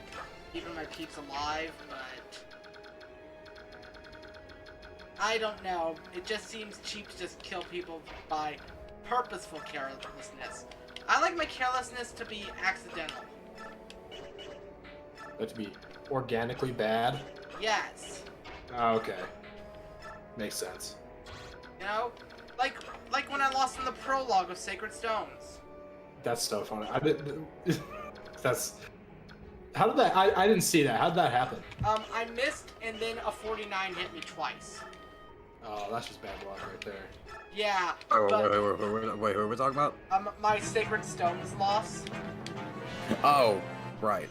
keeping my peeps alive, but... I don't know. It just seems cheap to just kill people by purposeful carelessness. I like my carelessness to be accidental. That to be organically bad. Yes. Oh, okay. Makes sense. You know? Like when I lost in the prologue of Sacred Stones. That's so funny. I did. That's. How did that? I didn't see that. How did that happen? I missed, and then a 49 hit me twice. Oh, that's just bad luck right there. Yeah, Oh, but wait, who are we talking about? my Sacred Stones loss. Oh, right.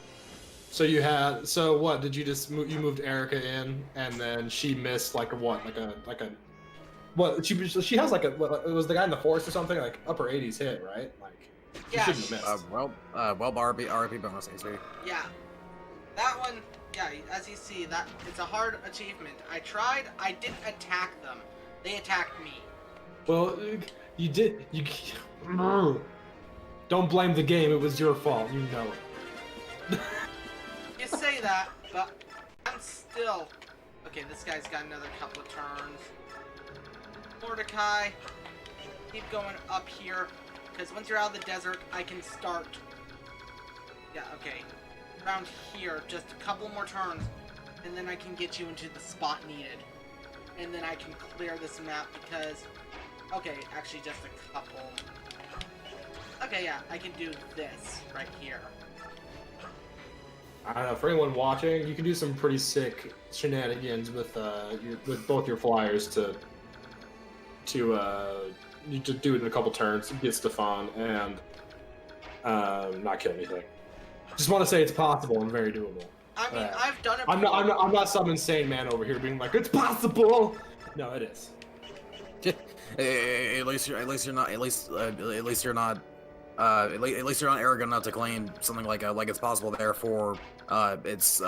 So you had. So what? Did you just you moved Erica in, and then she missed like a what? Like a. What? She has like a. What, it was the guy in the forest or something, like upper 80s hit, right? Like. She Yeah, shouldn't have missed. Well, RP bonus XP. Yeah, that one. Yeah, as you see, that it's a hard achievement. I tried. I didn't attack them. They attacked me. Well, you did. You. Don't blame the game. It was your fault. You know it. You say that, but I'm still. Okay, this guy's got another couple of turns. Mordecai, keep going up here, because once you're out of the desert, I can start. Yeah, okay. Around here, just a couple more turns, and then I can get you into the spot needed. And then I can clear this map because... Okay, actually just a couple. Okay, yeah, I can do this right here. I don't know. For anyone watching, you can do some pretty sick shenanigans with with both your flyers to to you just do it in a couple turns, get Stefan, and not kill anything. Just want to say it's possible and very doable. I mean, I've done it. I'm not some insane man over here being like it's possible. No, it is. At least you're not arrogant enough to claim something like it's possible. Therefore, it's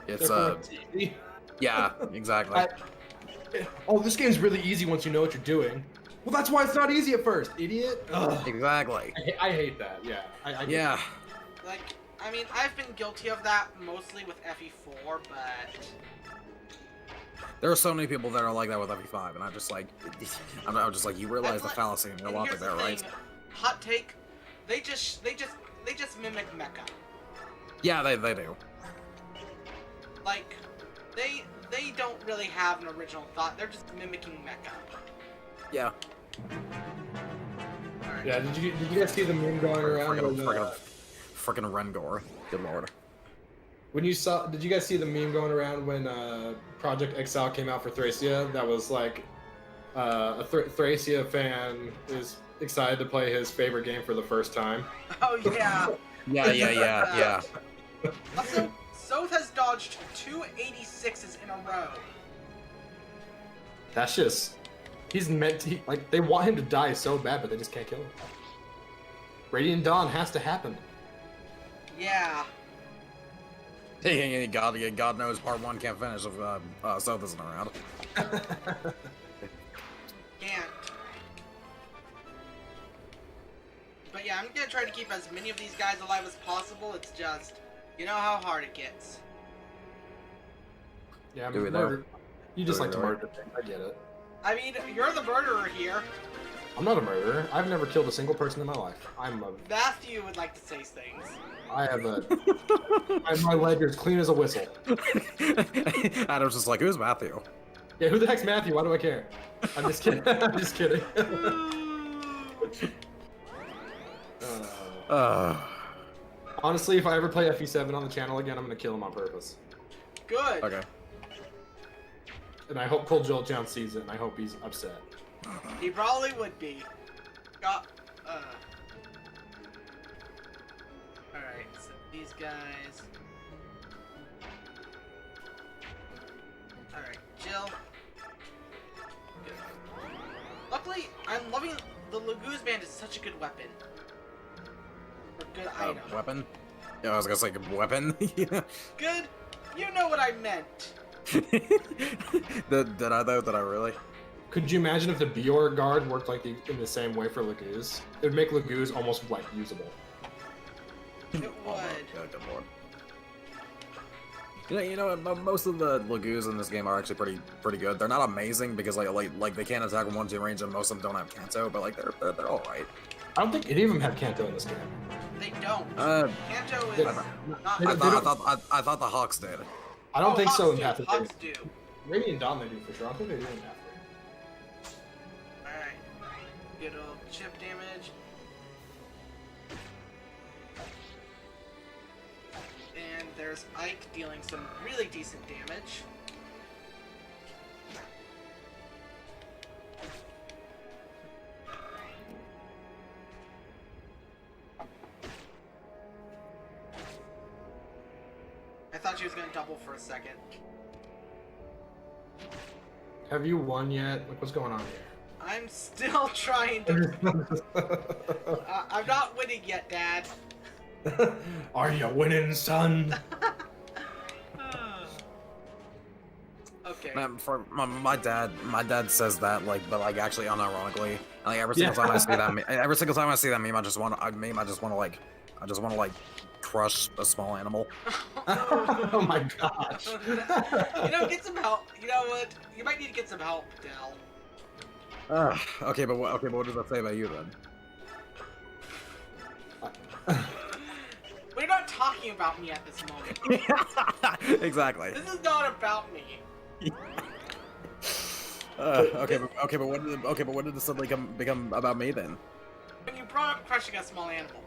easy. yeah, exactly. This game's really easy once you know what you're doing. Well, that's why it's not easy at first, idiot. Ugh. Exactly. I hate that. Yeah. Yeah. Like, I mean, I've been guilty of that mostly with FE4, but There are so many people that are like that with FE5, and I'm just like, you realize the fallacy in your logic there, right? Hot take, they just mimic Mecha. Yeah, they do. Like, they don't really have an original thought. They're just mimicking Mecha. Yeah. Alright. Yeah. Did you guys see the meme going around? Frickin' Rengor. Good lord. Did you guys see the meme going around when Project Exile came out for Thracia? That was like a Thracia fan is excited to play his favorite game for the first time. Oh yeah. Yeah. Also, Soth has dodged 2 86s in a row. That's just he's meant to they want him to die so bad, but they just can't kill him. Radiant Dawn has to happen. Yeah. Hey, God knows part 1 can't finish if South isn't around. Can't. But yeah, I'm gonna try to keep as many of these guys alive as possible. It's just, you know how hard it gets. Yeah, I Do we mean, though? you just Do we like to really? murder things. I get it. I mean, you're the murderer here. I'm not a murderer. I've never killed a single person in my life. Matthew would like to say things. I have my ledger's clean as a whistle. Adam's just like, who's Matthew? Yeah, who the heck's Matthew? Why do I care? I'm just kidding. I'm just kidding. Honestly, if I ever play FE7 on the channel again, I'm gonna kill him on purpose. Good. Okay. And I hope Cold Joel John sees it, and I hope he's upset. He probably would be. Alright, so these guys. Alright, Jill. Good. Luckily, I'm loving the Laguz Band is such a good weapon. Or good item. Weapon? Yeah, I was gonna say weapon. Yeah. Good? You know what I meant. Did I though? Did I really? Could you imagine if the Bior guard worked in the same way for Laguz? It would make Laguz almost usable. It would. Good lord. You know, most of the Laguz in this game are actually pretty good. They're not amazing because like they can't attack in 1-2 range, and most of them don't have Kanto, but like they're all right. I don't think any of them have Kanto in this game. They don't. Kanto is not. I thought the Hawks did. I don't think so. Hawks do. Hawks do. Radiant Dawn they do for sure. I don't think they do in Path 3. Alright. Good old chip damage. And there's Ike dealing some really decent damage. I thought she was gonna double for a second. Have you won yet? Like, what's going on here? I'm still trying to. I'm not winning yet, Dad. Are you winning, son? Okay. Man, for my dad says that but actually unironically. And, like every single time I see that, every single time I see that meme, I just want to crush a small animal. Oh my gosh. Get some help. You know what? You might need to get some help, Dell. Okay, but what does that say about you then? We're not talking about me at this moment. Exactly. This is not about me. Okay, but when did this suddenly become about me then? When you brought up crushing a small animal.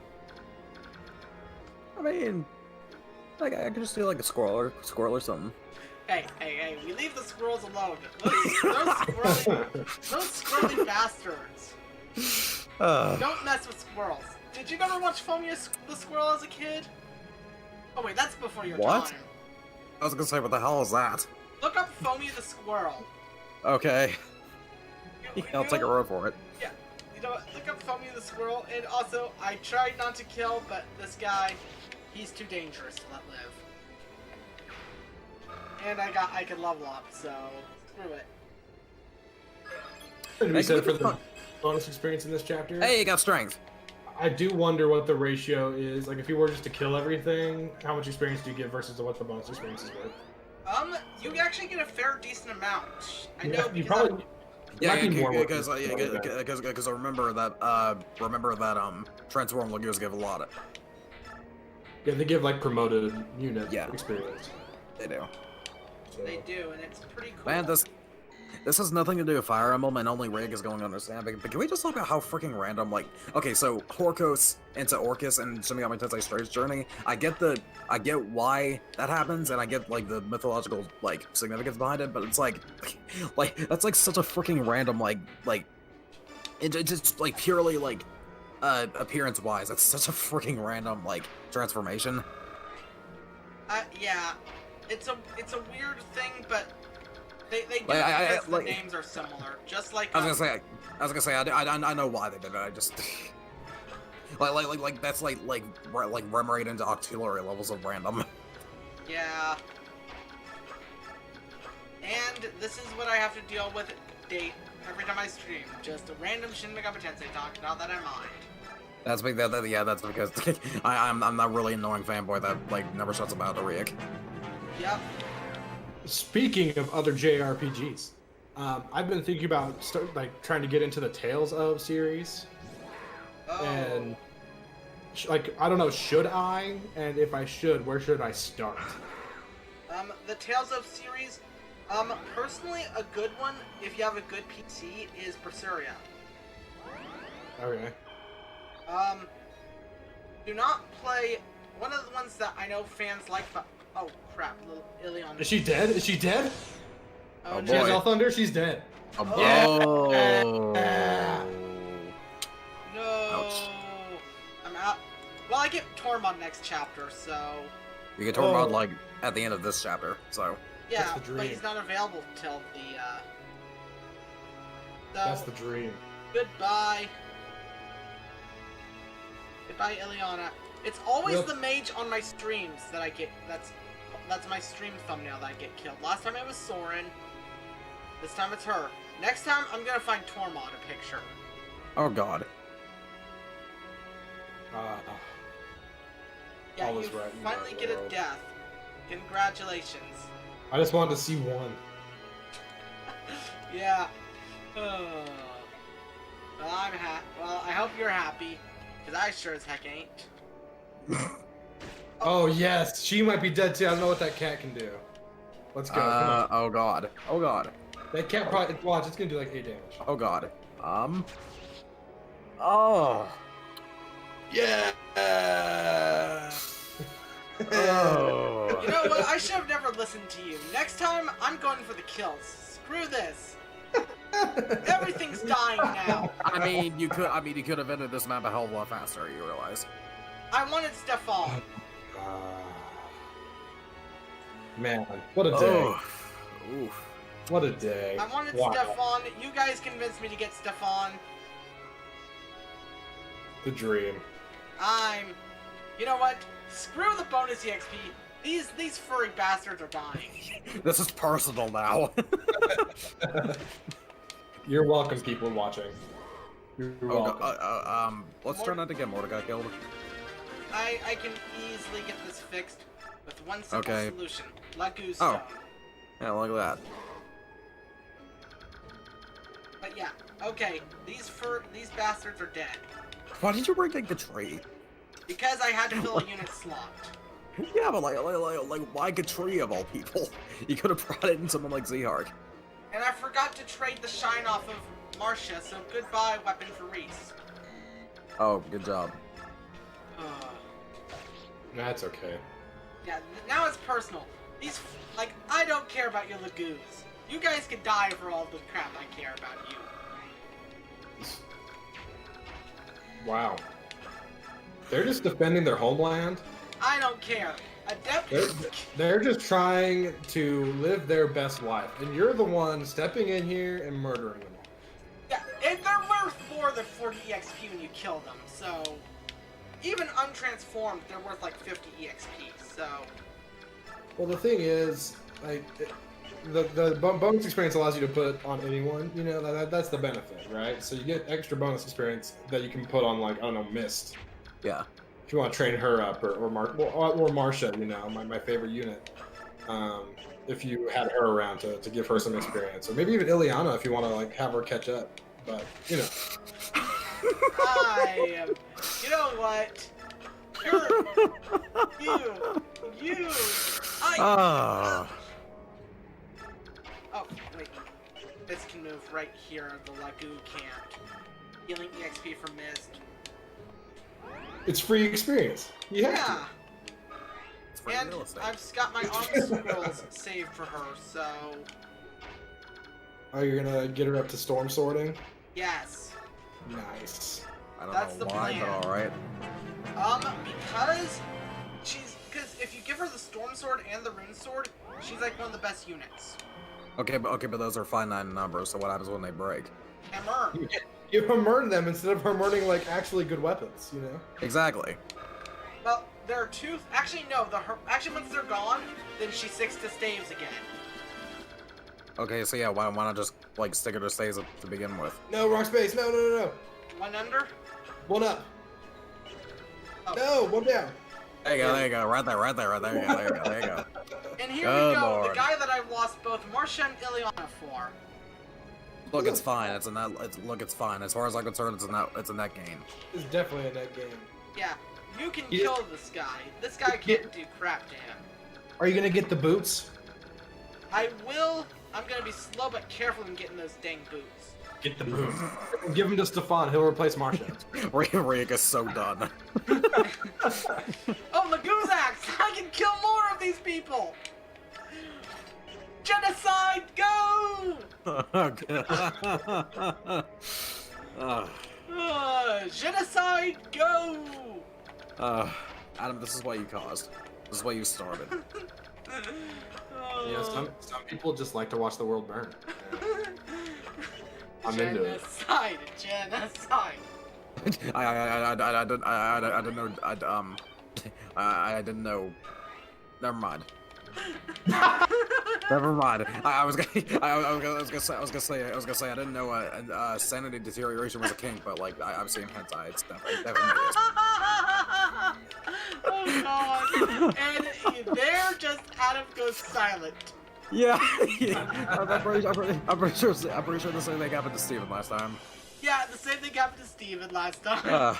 I mean, like I could just do like a squirrel or something. Hey, we leave the squirrels alone. Those squirrely bastards. Don't mess with squirrels. Did you never watch Foamy the Squirrel as a kid? Oh wait, that's before your What? time. I was gonna say, what the hell is that? Look up Foamy the Squirrel. Okay. You I'll take a word for it. Yeah. You know what? Look up Foamy the Squirrel, and also, I tried not to kill, but this guy, he's too dangerous to let live. And I could level up, so screw it. To be said for the bonus experience in this chapter. Hey, you got strength. I do wonder what the ratio is. Like, if you were just to kill everything, how much experience do you get versus what the bonus experience is worth? You actually get a fair decent amount. I Yeah, know you because probably. Yeah, might be more work because I remember that Transform Lagoons give a lot of. Yeah, they give like promoted unit Yeah. experience. They do. So. they do, and it's pretty cool. Man, this has nothing to do with Fire Emblem, and only Rig is going to understand. But can we just talk about how freaking random, like, okay, so Horkos into Orcus and Shin Megami Tensei Strange Journey, I get why that happens, and I get, like, the mythological, like, significance behind it, but it's like, that's, like, such a freaking random, it's just, like, purely, like, appearance-wise, it's such a freaking random, like, transformation. Yeah, it's a weird thing, but they do it Like, because the names are similar. Just like I was gonna say, I know why they did it. I just like that's like rem right into octillery levels of random. yeah. And this is what I have to deal with every time I stream. Just a random Shin Megami Tensei talk. Not that I mind. That's big. That's because I'm not really annoying fanboy that like never shuts about the Riek. Yep. Speaking of other JRPGs, I've been thinking about trying to get into the Tales of series, Oh. and I don't know, should I? And if I should, where should I start? The Tales of series. Personally, a good one if you have a good PC is Berseria. Okay. Do not play one of the ones that I know fans like, but oh crap, little Ilion. Is she dead? Is she dead? Oh, Oh, She has boy. All Thunder. She's dead. Oh. No. Ouch. I'm out. Well, I get Tormod next chapter, so You get Tormod like at the end of this chapter, so. yeah, That's the but dream. he's not available till the. That's So the dream. goodbye. Goodbye, Ileana. It's always Yep. the mage on my streams that I get. That's my stream thumbnail that I get killed. Last time it was Soren. This time it's her. Next time I'm gonna find Tormod a picture. Oh God. Yeah, All you is right in finally the get a world. death. Congratulations. I just wanted to see one. Yeah. Well, I'm Well, I hope you're happy, because I sure as heck ain't. Oh yes, she might be dead too. I don't know what that cat can do. Let's go. Come on. Oh God. Oh God. That cat probably watch. It's gonna do like 8 damage. Oh God. Oh. Yeah. Oh. You know what? I should have never listened to you. Next time, I'm going for the kills. Screw this. Everything's dying now. I mean, you could have ended this map a hell of a lot faster. You realize? I wanted Stefan. Man, what a day! Oh. Oof. What a day! I wanted Wow. Stefan. You guys convinced me to get Stefan. The dream. You know what? Screw the bonus EXP. These furry bastards are dying. This is personal now. You're welcome, people watching. You're Oh, welcome. let's try not to get Mordecai killed. I can easily get this fixed with one simple Okay. solution. Lagu Oh. Stone. Yeah, look at that. But yeah, okay. These bastards are dead. Why did you bring like the tree? Because I had to fill a unit slot. Yeah, but like why Gatri of all people? You could have brought in someone like Zhark. And I forgot to trade the shine off of Marcia, so goodbye, weapon for Reese. Oh, good job. That's okay. Yeah, now it's personal. These, like, I don't care about your Lagoos. You guys can die for all the crap I care about you. Wow. They're just defending their homeland. I don't care. They're just trying to live their best life, and you're the one stepping in here and murdering them all. Yeah, and they're worth more than 40 EXP when you kill them, so... Even untransformed, they're worth like 50 EXP, so... Well, the thing is, like, the bonus experience allows you to put on anyone, you know, that's the benefit, right? So you get extra bonus experience that you can put on, like, I don't know, Mist. Yeah. If you want to train her up, or Marsha, you know, my favorite unit. If you had her around to give her some experience, or maybe even Ileana if you want to like have her catch up. But you know, you know what? Oh wait, this can move right here. The Lagoo can't. Healing EXP for Mist. It's free experience. Yeah. And I've got my arm scrolls saved for her, so... Oh, you're gonna get her up to storm sorting? Yes. Nice. I don't That's know the why, plan. but alright. Because if you give her the storm sword and the rune sword, she's like one of the best units. Okay, but those are finite numbers, so what happens when they break? Hammer. You hammer them instead of hammering like actually good weapons, you know? Exactly. Well, there are two... Actually, no. Actually, once they're gone, then she sticks to staves again. Okay, so yeah, why not just like stick her to stays to begin with? No, wrong space. No. One under? One up. Oh. No, one down. There you go. Right there you go. And here Good we go. Lord. The guy that I've lost both Marsha and Ileana for. Look, it's fine. It's fine. As far as I'm concerned, it's a net gain. It's definitely a net game. Yeah. You can kill this guy. This guy can't do crap to him. Are you gonna get the boots? I will. I'm gonna be slow but careful in getting those dang boots. Get the boots. Give them to Stefan. He'll replace Marsha. Rick is so done. Oh, Lagoo's axe! I can kill more of these people! Genocide, go! Genocide, go! Adam, this is what you caused. This is what you started. Yeah, some people just like to watch the world burn. I'm into it. Genocide. I didn't know. Never mind. Never mind. I was gonna say I didn't know sanity deterioration was a kink, but like I've seen hentai. It's definitely is. Oh god! And there, just Adam goes silent. Yeah. I'm pretty sure the same thing happened to Steven last time. Yeah, the same thing happened to Steven last time.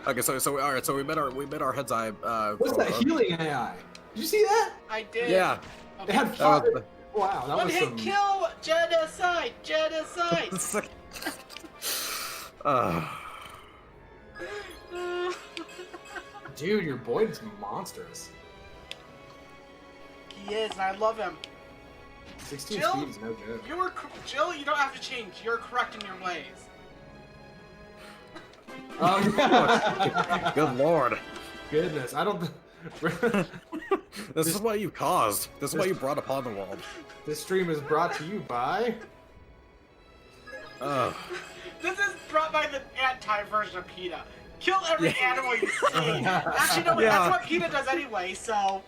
Okay, so all right, so we met our hentai. What's that healing AI? Did you see that? I did. Yeah. Okay. It had fire. Wow, that One was hit some. kill! Genocide! Dude, your Boyd's monstrous. He is, and I love him. 16 Jill? speed is no good. Jill, you don't have to change. You're correct in your ways. Good lord. Goodness, I don't. This is what you caused. This is what you brought upon the world. This stream is brought to you by. This is brought by the anti-version of PETA. Kill every animal you see. Actually, no, wait, that's what PETA does anyway, so...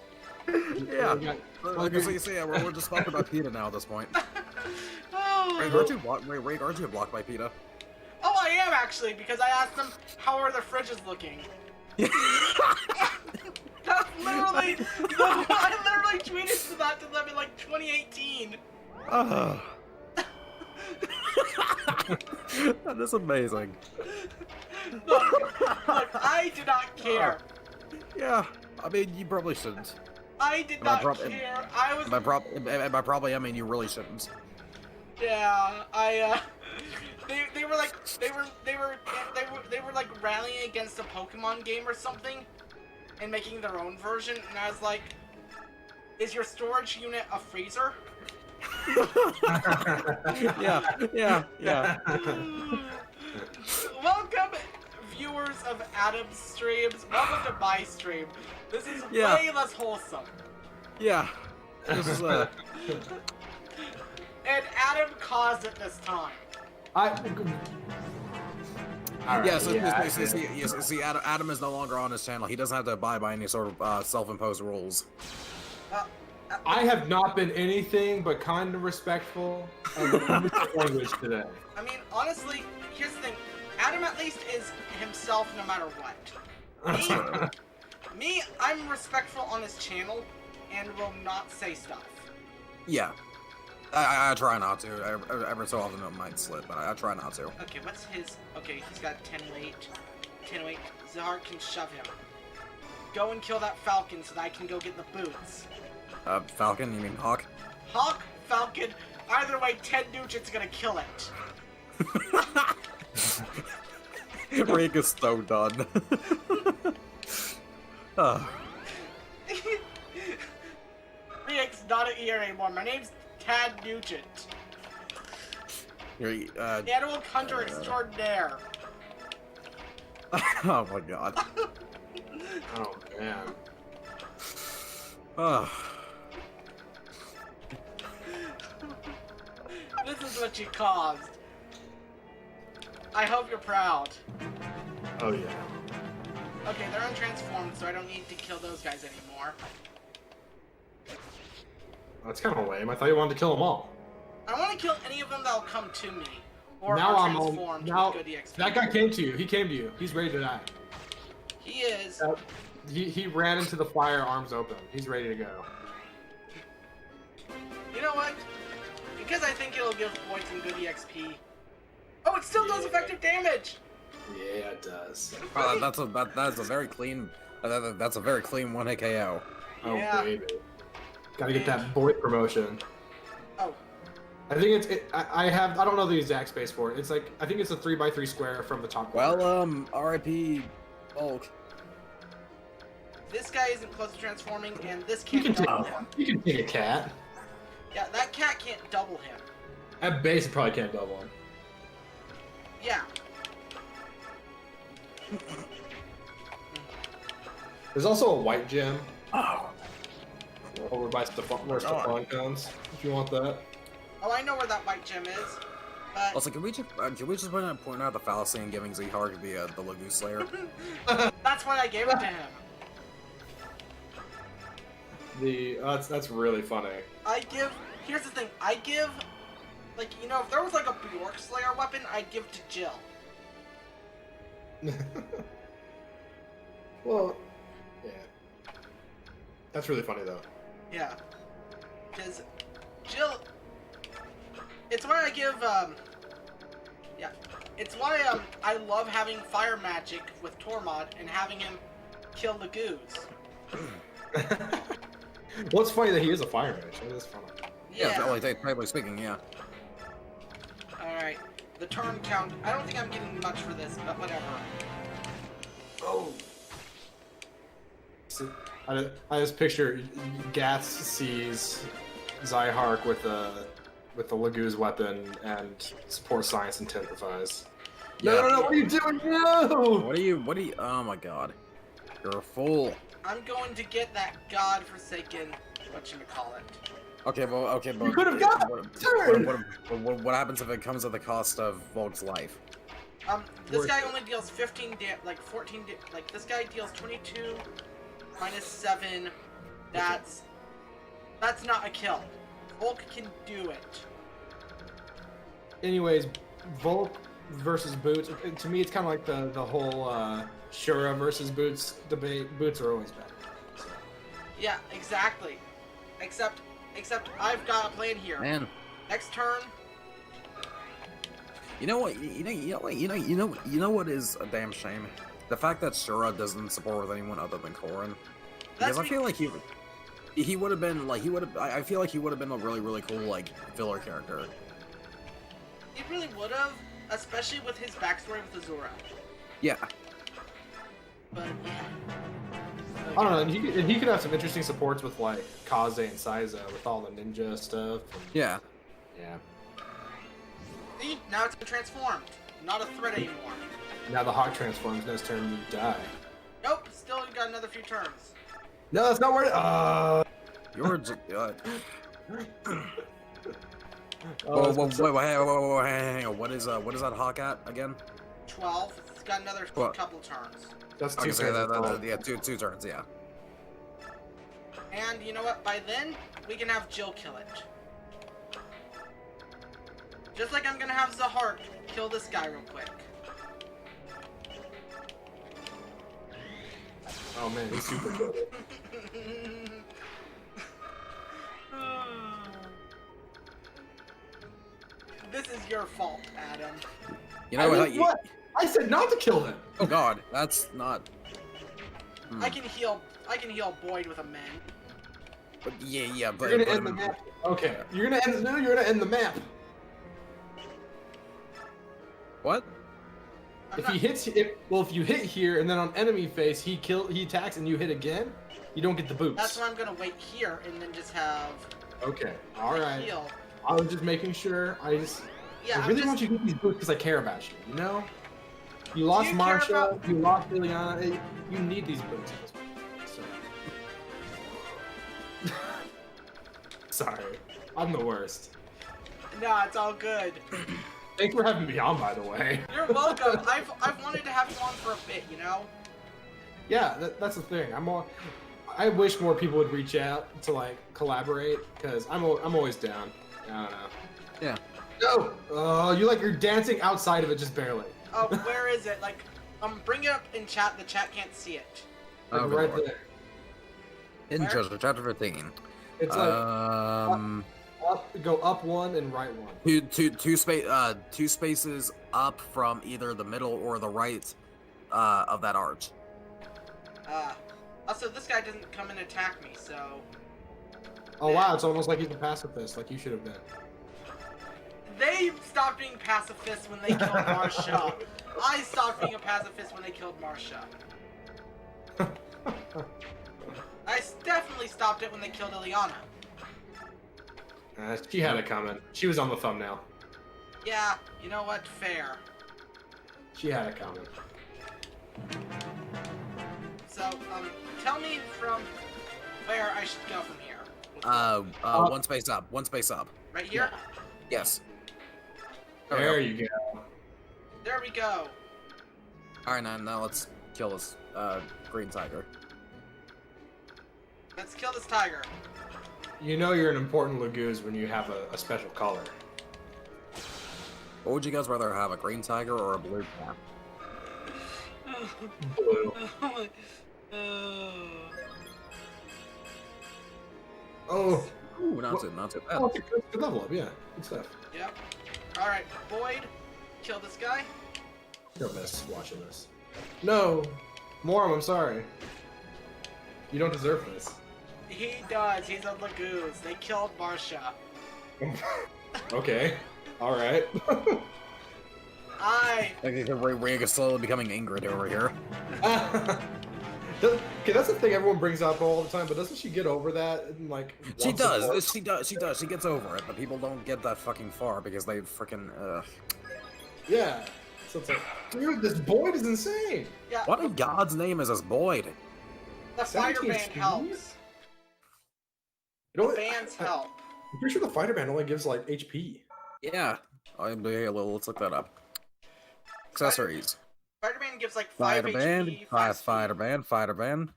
Yeah. Okay, so you see, we're just talking about PETA now at this point. Oh. Ray, aren't you blocked by PETA? Oh, I am actually, because I asked them, how are their fridges looking? That's literally... No, I literally tweeted to that to them in like 2018. That is amazing. Look, I do not care. Yeah, I mean, you probably shouldn't. I did not care. I was... By probably, I mean you really shouldn't. Yeah, they were like, they were like rallying against a Pokemon game or something, and making their own version, and I was like, Is your storage unit a freezer? Yeah. Welcome, viewers of Adam's streams. Welcome to my stream. This is Yeah. way less wholesome. Yeah. This is And Adam caused it this time. All right, see, Adam is no longer on his channel. He doesn't have to abide by any sort of self-imposed rules. I have not been anything but kind of respectful and language today. I mean, honestly, here's the thing. Adam at least is himself no matter what. Me, I'm respectful on his channel and will not say stuff. Yeah. I try not to. Every so often it might slip, but I try not to. Okay, what's his... Okay, he's got 10 weight. 10 weight. Zahar can shove him. Go and kill that Falcon so that I can go get the boots. Falcon? You mean Hawk? Hawk, Falcon, either way, 10 Nugent's gonna kill it. Rick is so done. Rick's not an ER anymore. My name's Tad Nugent. You're, Animal Hunter Extraordinaire. oh my god. Oh man. This is what you caused. I hope you're proud. Oh yeah. Okay, they're untransformed, so I don't need to kill those guys anymore. That's kind of lame. I thought you wanted to kill them all. I want to kill any of them that'll come to me. Or Now are I'm transformed now with good EXP. that guy came to you. He came to you. He's ready to die. He is. He ran into the fire, arms open. He's ready to go. You know what? Because I think it'll give Boyd some good EXP. Oh, it still does effective damage! Yeah, it does. That's a very clean. That's a very clean 1-hit KO. Oh Yeah. baby. Gotta get that boy promotion. Oh. I think I don't know the exact space for it. It's like, I think it's a 3x3 square from the top corner. Well, RIP Bulk. This guy isn't close to transforming, and this You can't can double take, him. you can take a cat. Yeah, that cat can't double him. At base, it probably can't double him. Yeah. There's also a white gem Oh. over by where Stefan comes, if you want that. Oh, I know where that white gem is. But Also, can we just point out the fallacy in giving Zhark the Lagoon Slayer? that's why I gave it to him. That's really funny. Here's the thing, I give, like, you know, if there was like a Bjork Slayer weapon, I'd give to Jill. Well, yeah. That's really funny though. Yeah. Because Jill, it's why I give, yeah. It's why, I love having fire magic with Tormod and having him kill the goos. Well, it's funny that he is a fire mage. That is funny. Yeah, like technically speaking, yeah. Alright. The turn count. I don't think I'm getting much for this, but whatever. Oh. So, I just picture Gath sees Zyhark with the Lagoo's weapon and support science intensifies. Yeah. No, what are you doing? No! What are you, oh my god. You're a fool. I'm going to get that godforsaken, whatchamacallit. Okay, but You could have got what happens if it comes at the cost of Volk's life? This guy only deals 14 like this guy deals 22 minus 7. That's not a kill. Volk can do it. Anyways, Volk versus Boots. To me, it's kind of like the whole Shura versus Boots debate. Boots are always better. So. Yeah, exactly. Except I've got a plan here. Man. Next turn. You know what? You know what is a damn shame? The fact that Shura doesn't support with anyone other than Corrin. Because I feel like he would have been like I feel like he would have been a really cool like filler character. He really would have, especially with his backstory with Azura. Yeah. But yeah. I don't know. And he could have some interesting supports with like Kaze and Saiza with all the ninja stuff. Yeah. Yeah. See, now it's transformed. Not a threat anymore. Now the Hawk transforms. Next turn you die. Nope, still you got another few turns. No, that's not where. You're just. Oh, Wait, hang on. What is that Hawk at again? 12. It's got another couple turns. That's Okay, two so turns. yeah, two turns, yeah. And you know what? By then, we can have Jill kill it. Just like I'm gonna have Zahar kill this guy real quick. Oh man, he's super good. This is your fault, Adam. You know What? I said not to kill them. Oh God, that's not. I can heal Boyd with a mend. But yeah, but You're gonna end the map. Okay, you're gonna end the map. What? If you hit here and then on enemy face he attacks and you hit again, you don't get the boost. That's why I'm gonna wait here and then just have Okay, all right. heal. I was just making sure. I really want you to get these boosts because I care about you. You know, you lost you care Marsha, about- you lost Liliana. You need these boosts. So. Sorry, I'm the worst. Nah, it's all good. Thanks for having me on, by the way. You're welcome. I've wanted to have you on for a bit, you know? Yeah, that's the thing. I wish more people would reach out to like collaborate because I'm always down. I don't know. Yeah. No, you're dancing outside of it just barely. Oh, where is it? Like, bring it up in chat. The chat can't see it. Like, Okay, right Lord. there. In Where? chapter 15. It's like go up one and right one. Two spaces up from either the middle or the right of that arch. Also, this guy doesn't come and attack me, so... Oh wow, it's almost like he's a pacifist, like you should have been. They stopped being pacifists when they killed Marsha. I stopped being a pacifist when they killed Marsha. I definitely stopped it when they killed Ileana. She had it coming. She was on the thumbnail. Yeah, you know what? Fair. She had it coming. So, tell me from where I should go from here. One space up. One space up. Right here? Yes. There you go. There we go. Alright, now let's kill this green tiger. Let's kill this tiger. You know you're an important Lagoos when you have a special color. What would you guys rather have, a green tiger or a blue cat? Blue. Oh. Ooh, not too bad. Oh, it's a good level up, yeah. Good stuff. Yep. Alright, Boyd, kill this guy. You'll miss watching this. No! Moram, I'm sorry. You don't deserve this. He does. He's a Lagoos. They killed Marsha. Okay. Alright. We're slowly becoming Ingrid over here. Okay, that's the thing everyone brings up all the time, but doesn't she get over that? And, like, She wants support? does. She gets over it, but people don't get that fucking far because they freaking. Yeah. So it's like, dude, this Boyd is insane. Yeah. What in God's name is this Boyd? The fighter 17 band speed? helps. You know The what? bands help. I'm pretty sure the fighter band only gives like HP. Yeah. Let's look that up. Accessories. Fighter band gives like 5 Fighter HP, band. 5 Fighter band. 5%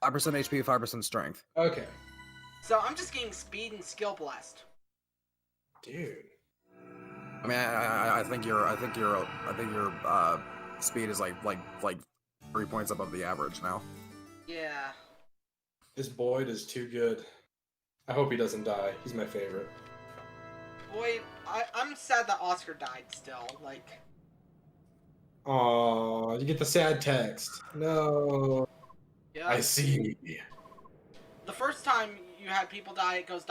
HP, 5% strength. Okay. So I'm just getting speed and skill blessed. Dude. I mean, I think your speed is like 3 points above the average now. Yeah. This Boyd is too good. I hope he doesn't die. He's my favorite. Boyd, I'm sad that Oscar died still. Like, Aw, you get the sad text. No. yeah. I see. The first time you had people die, it goes ...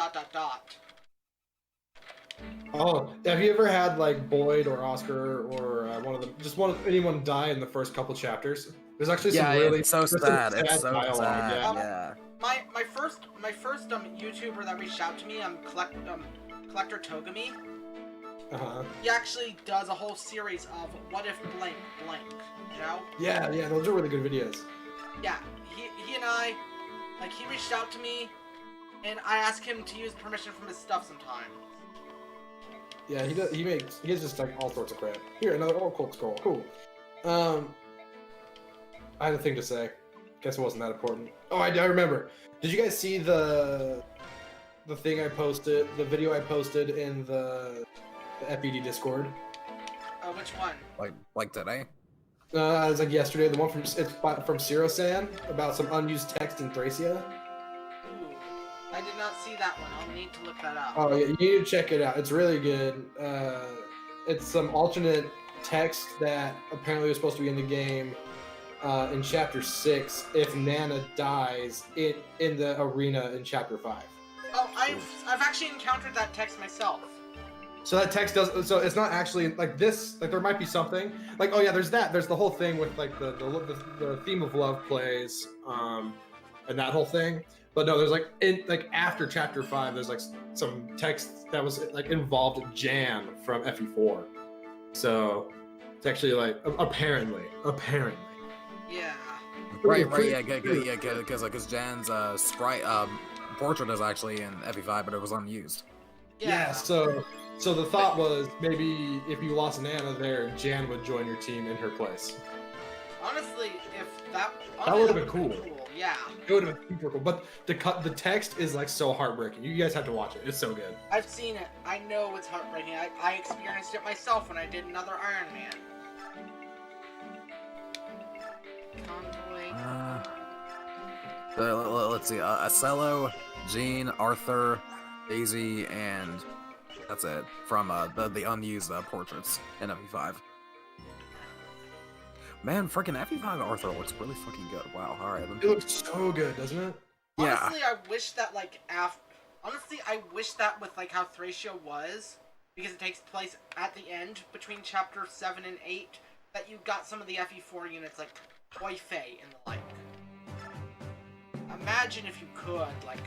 Oh, have you ever had like Boyd or Oscar or anyone die in the first couple chapters? There's actually Yeah, some really it's so there's some sad. It's so dialogue, sad. yeah. Yeah. My first YouTuber that reached out to me, Collector Togami. Uh-huh. He actually does a whole series of what if blank blank, you know? Yeah, those are really good videos. Yeah, he and I, like, he reached out to me, and I asked him to use permission from his stuff sometimes. Yeah, he does. He has just like all sorts of crap. Here, another cult scroll. Cool. I had a thing to say. Guess it wasn't that important. Oh, I remember. Did you guys see the thing I posted? The video I posted in the FED Discord? Which one? It Like today? was like yesterday. The one from Zero-san about some unused text in Thracia. Ooh, I did not see that one. I'll need to look that up. Oh yeah, you need to check it out. It's really good. It's some alternate text that apparently was supposed to be in the game in Chapter 6 if Nana dies in the arena in Chapter 5. Oh, I've actually encountered that text myself. So that text does. So it's not actually like this. Like there might be something. Like oh yeah, there's that. There's the whole thing with like the theme of love plays, and that whole thing. But no, there's like after Chapter 5, there's like some text that was like involved Jan from FE4. So it's actually like apparently. Yeah. Right, yeah, because Jan's sprite portrait is actually in FE5, but it was unused. Yeah. So the thought was maybe if you lost Nana there, Jan would join your team in her place. Honestly, that would have been cool. Yeah. It would have been super cool. But the text is like so heartbreaking. You guys have to watch it. It's so good. I've seen it. I know it's heartbreaking. I experienced it myself when I did another Ironman. Let's see. Acello, Jean, Arthur, Daisy, and that's it from the unused portraits in FE5. Man, freaking FE5 Arthur looks really fucking good. Wow. All right. It looks so good, doesn't it? Yeah. Honestly, I wish that I wish that with like how Thracia was, because it takes place at the end between Chapter 7 and 8, that you got some of the FE4 units like Hoi Fei and the like. Imagine if you could, like,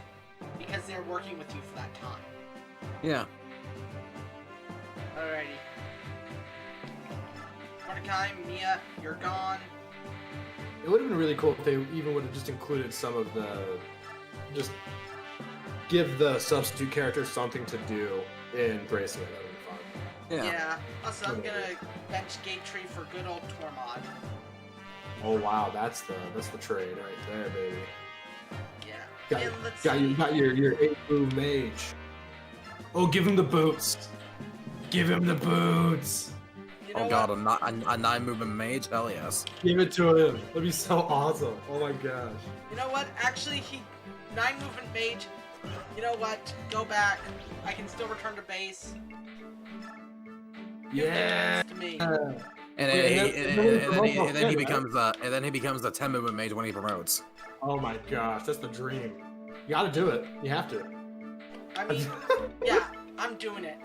because they're working with you for that time. Yeah. Alrighty. Mordecai, Mia, you're gone. It would have been really cool if they even would have just included some of just give the substitute characters something to do in Thracia. That would be fun. Yeah. Also, I'm gonna bench Gatetree for good old Tormod. Oh wow, that's the trade right there, baby. Yeah. Got your 8-move mage. Oh, give him the boots. Give him the boots. You know Oh god, what? a 9-movement mage? Hell yes. Give it to him. That'd be so awesome. Oh my gosh. You know what? Actually, 9-movement mage. You know what? Go back. I can still return to base. Yeah. To me. And then he becomes the 10-movement mage when he promotes. Oh my gosh, that's the dream. You gotta do it. You have to. I mean, yeah, I'm doing it.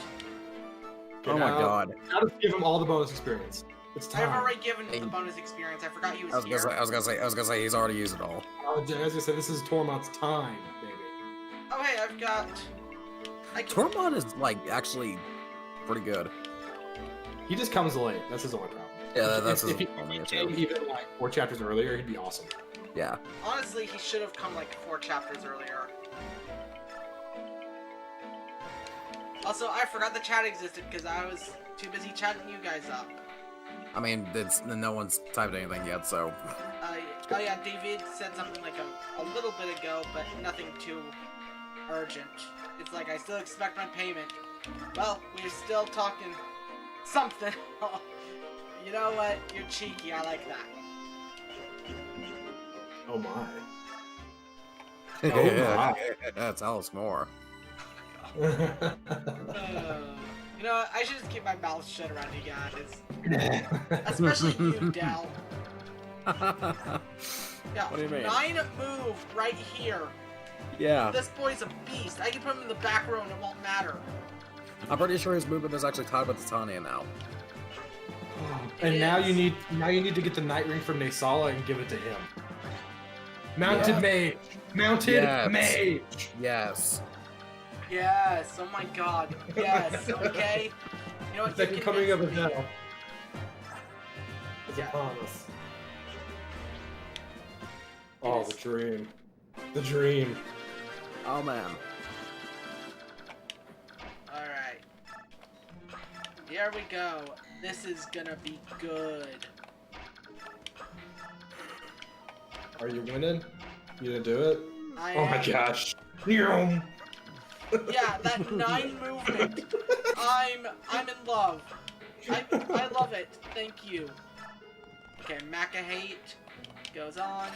Oh my god. Gotta give him all the bonus experience. It's time. I've already given him the bonus experience. I forgot he was here. I was gonna say he's already used it all. Oh, as I said, this is Tormod's time, baby. Oh hey, I've got. Tormod is like actually pretty good. He just comes late. That's his only problem. Yeah, that's his if he only came issue. even like 4 chapters earlier, he'd be awesome. Yeah. Honestly, he should have come like 4 chapters earlier. Also, I forgot the chat existed because I was too busy chatting you guys up. I mean, no one's typed anything yet, so. Oh yeah, David said something like a little bit ago, but nothing too urgent. It's like, I still expect my payment. Well, we're still talking something. You know what? You're cheeky. I like that. Oh my. Oh my. Yeah, tell us more. You know what? I should just keep my mouth shut around you guys. Especially you, Del. Yeah, What do you mean? 9 move right here. Yeah. This boy's a beast. I can put him in the back row and it won't matter. I'm pretty sure his movement is actually tied with Titania now. And It now is. you need to get the Night Ring from Nasala and give it to him. Mounted Yeah. Mage! Mounted Yes. Mage! Yes. Yes. Oh my God. Yes. Okay. You know what? The You second coming of convinced me. Adele is Yeah. upon us. It Oh, is. the dream. The dream. Oh man. All right. Here we go. This is gonna be good. Are you winning? You gonna do it? I Oh my am. gosh. Yum. Yeah, that 9 movement. I'm in love. I love it. Thank you. Okay, Mecha Hate goes on.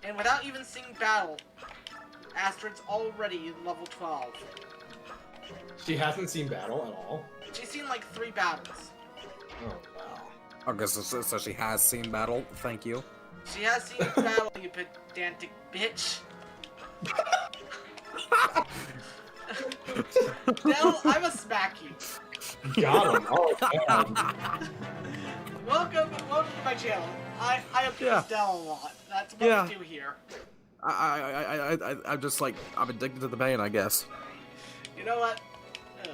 And without even seeing battle, Astrid's already level 12. She hasn't seen battle at all. She's seen like 3 battles. Oh wow. Okay, so she has seen battle. Thank you. She has seen battle, you pedantic bitch. Del, I'm a smack you. Got him. Oh man. Welcome to my channel. I abuse Yeah. Del a lot. That's what Yeah. we do here. I'm just like, I'm addicted to the pain, I guess. You know what? Ugh.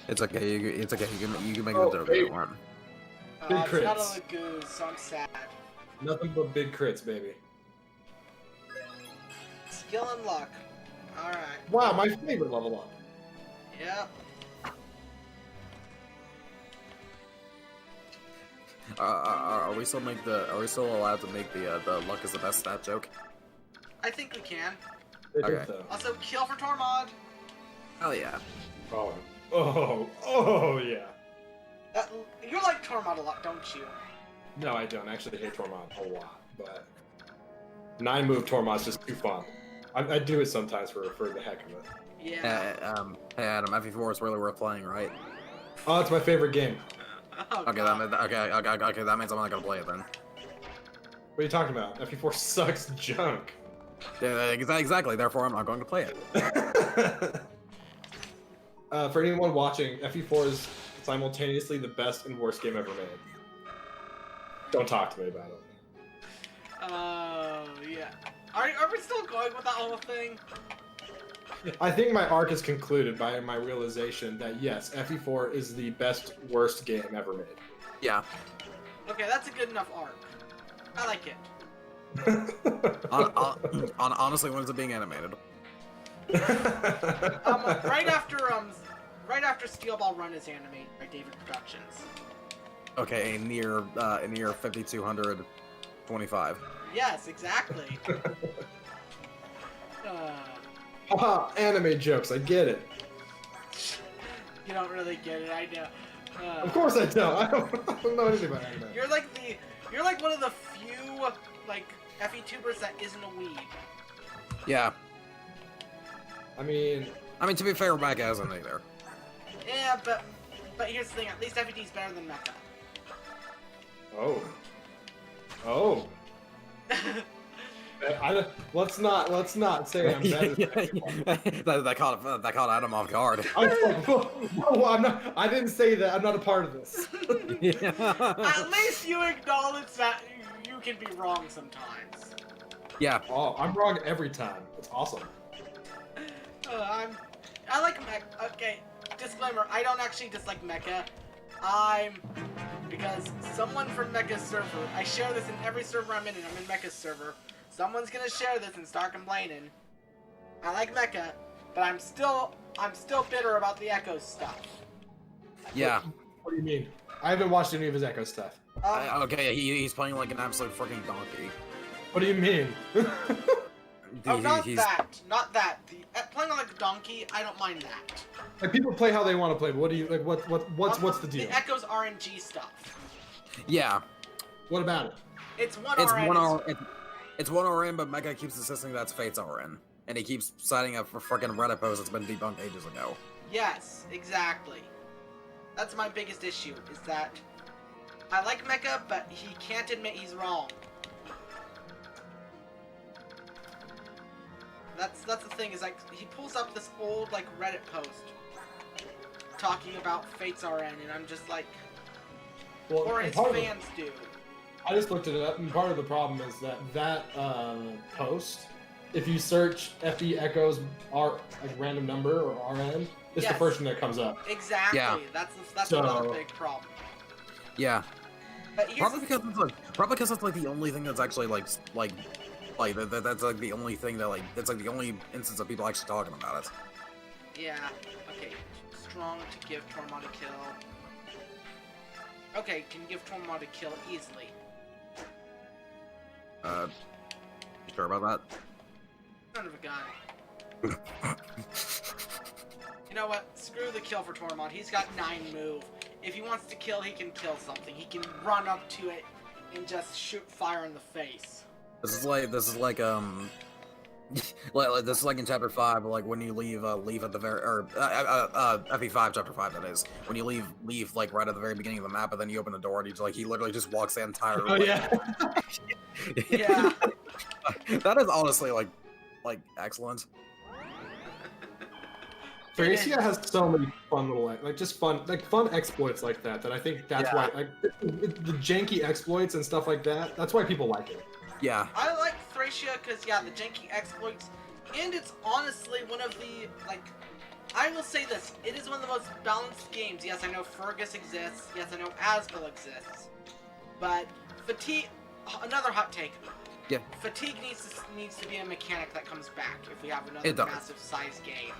It's okay. It's okay. You can make Oh, it a hey. good one. Big It's not a crits. Lagoon, so I'm sad. Nothing but big crits, baby. Skill and luck. Alright. Wow, my favorite level up. Yep. Are we still allowed to make the luck is the best stat joke? I think we can. They did Okay. though. Also, kill for Tormod. Hell yeah. Oh yeah. You like Tormod a lot, don't you? No, I don't. I actually hate Tormod a lot, but 9-move Tormod's just too fun. I do it sometimes for the heck of it. Yeah. Hey Adam, FE4 is really worth playing, right? Oh, it's my favorite game. Oh, Okay, God. okay, that means I'm not gonna play it then. What are you talking about? FE4 sucks junk. Yeah, exactly. Therefore, I'm not going to play it. For anyone watching, FE4 is simultaneously the best and worst game ever made. Don't talk to me about it. Oh, yeah. Are we still going with that whole thing? I think my arc is concluded by my realization that yes, FE4 is the best, worst game ever made. Yeah. Okay, that's a good enough arc. I like it. Honestly, when is it being animated? Right after Steel Ball Run is animated by David Productions. Okay, near 5225. Yes, exactly. Haha, anime jokes, I get it. You don't really get it, I know. Of course I don't. I don't know anything about anime. You're like one of the few like FE2bers that isn't a weeb. Yeah. I mean, To be fair, Mecha hasn't either. Yeah, but here's the thing. At least FET's better than Mecha. oh. Let's not say I'm better than FE4. that caught Adam off guard. I didn't say that. I'm not a part of this. At least you acknowledge that you can be wrong sometimes. Yeah. Oh, I'm wrong every time. It's awesome. I like Mecha. Okay, disclaimer. I don't actually dislike Mecha. Because someone from Mecha's server. I share this in every server I'm in, and I'm in Mecha's server. Someone's gonna share this and start complaining. I like Mecha, but I'm still bitter about the Echo stuff. Yeah. What do you mean? I haven't watched any of his Echo stuff. Okay, he's playing like an absolute freaking donkey. What do you mean? Not He's- that. Playing on like a donkey, I don't mind that. Like people play how they want to play, but what do you like? What's the deal? The Echo's RNG stuff. Yeah. What about it? It's one It's RN. 1 hour. It's 1 hour in, but Mecha keeps insisting that's Fate's hour in, and he keeps citing up for freaking Reddit post that's been debunked ages ago. Yes, exactly. That's my biggest issue, is that I like Mecha, but he can't admit he's wrong. That's the thing, is like, he pulls up this old, like, Reddit post. talking about Fate's RN, and I'm just like, Well, or and his part of the- fans do. I just looked it up, and part of the problem is that post, if you search FE echoes like random number or RN, it's the Yes. first thing that comes up. Exactly. Yeah. That's So- another big problem. Yeah. But here's Probably because it's like the only thing that's actually that's like the only thing that it's like the only instance of people actually talking about it. yeah. Okay. Strong to give Tormod a kill. Okay, can give Tormod a kill easily. You sure about that? Son of a gun. You know what? Screw the kill for Tormod. He's got 9 move. If he wants to kill, he can kill something. He can run up to it and just shoot fire in the face. This is like this is like in chapter 5, like when you leave at the very FE5 chapter 5 that is. When you leave like right at the very beginning of the map, and then you open the door and he literally just walks the entire Oh yeah. Yeah. That is honestly like excellent. Thracia has so many fun little fun exploits like that I think that's why the janky exploits and stuff like that. That's why people like it. Yeah. I like Thracia because, yeah, the janky exploits, and it's honestly one of the, I will say this, it is one of the most balanced games. Yes, I know Fergus exists, yes, I know Asbel exists, but Fatigue, another hot take, Yeah. Fatigue needs to be a mechanic that comes back if we have It another does. massive size game.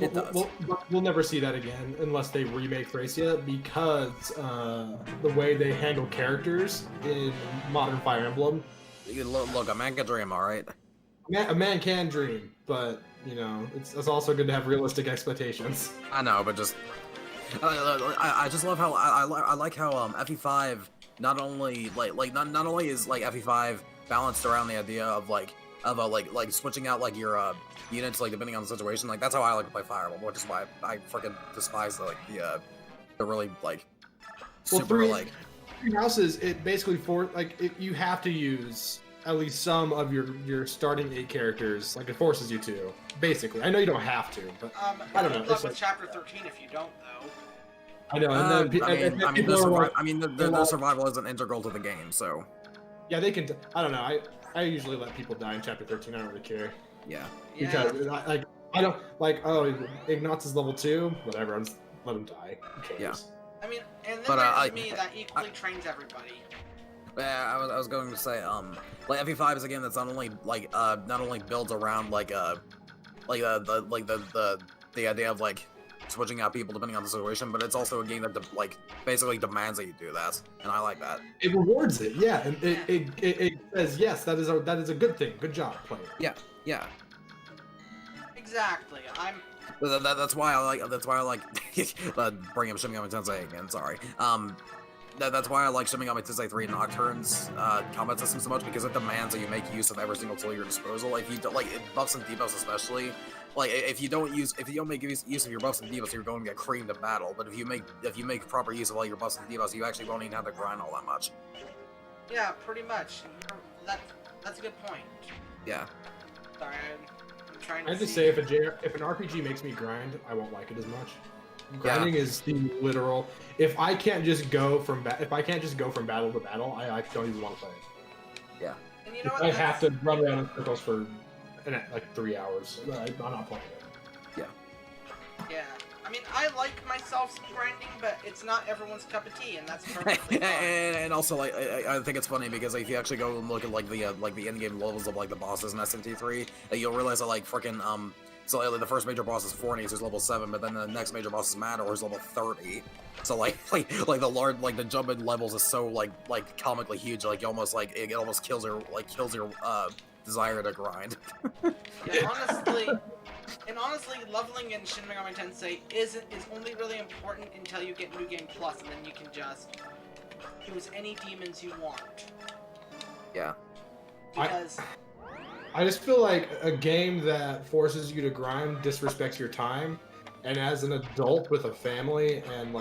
It does. We'll never see that again unless they remake Thracia because the way they handle characters in modern Fire Emblem. Look, a man can dream, all right. A man can dream, but you know it's also good to have realistic expectations. I know, but just I just love how I like how FE5 not only not only is like FE5 balanced around the idea of like switching out like your units like depending on the situation. Like that's how I like to play Fire Emblem, which is why I freaking despise the really super Three houses, it basically you have to use at least some of your starting 8 characters. Like it forces you to. Basically, I know you don't have to, but I don't know. Good luck with chapter 13 if you don't, though. I know. And then the survival isn't integral to the game, so yeah, they can. I don't know. I usually let people die in chapter 13. I don't really care. yeah. Because I don't like. Oh, Ignatz is level 2. Whatever. I'm just let him die. Who cares? Yeah. I mean, and then But, there's me that equally trains everybody. Yeah, I was going to say, like FE5 is a game that's not only builds around the idea of like switching out people depending on the situation, but it's also a game that basically demands that you do that, and I like that. It rewards it, yeah, and it says yes, that is a good thing. Good job, player. Yeah. Exactly. That's why I like bring up Shin Megami Tensei again. Sorry. That's why I like Shin Megami Tensei 3 Nocturne's combat system so much, because it demands that you make use of every single tool at your disposal. If you don't, it buffs and debuffs especially. Like if you don't make use of your buffs and debuffs, you're going to get creamed in battle. But if you make proper use of all your buffs and debuffs, you actually won't even have to grind all that much. Yeah, pretty much. That's a good point. Yeah. Sorry, I'm trying to I just see. say if an RPG makes me grind, I won't like it as much. Grinding is the literal. If I can't just go from battle to battle, I don't even want to play it. Yeah. And you know what? I have to run around in circles for like 3 hours. I'm not playing it. Yeah. I mean, I like myself some grinding, but it's not everyone's cup of tea, and that's perfectly fine. and also, like, I think it's funny because if you actually go and look at the end game levels of like the bosses in SMT3, you'll realize that like freaking so the first major boss is Fornies, who's level 7, but then the next major boss is Mador, who's level 30. So like the jump in levels is so like comically huge, it almost kills your desire to grind. Yeah, honestly, leveling in Shin Megami Tensei is only really important until you get New Game Plus, and then you can just use any demons you want. Yeah. Because I just feel like a game that forces you to grind disrespects your time, and as an adult with a family and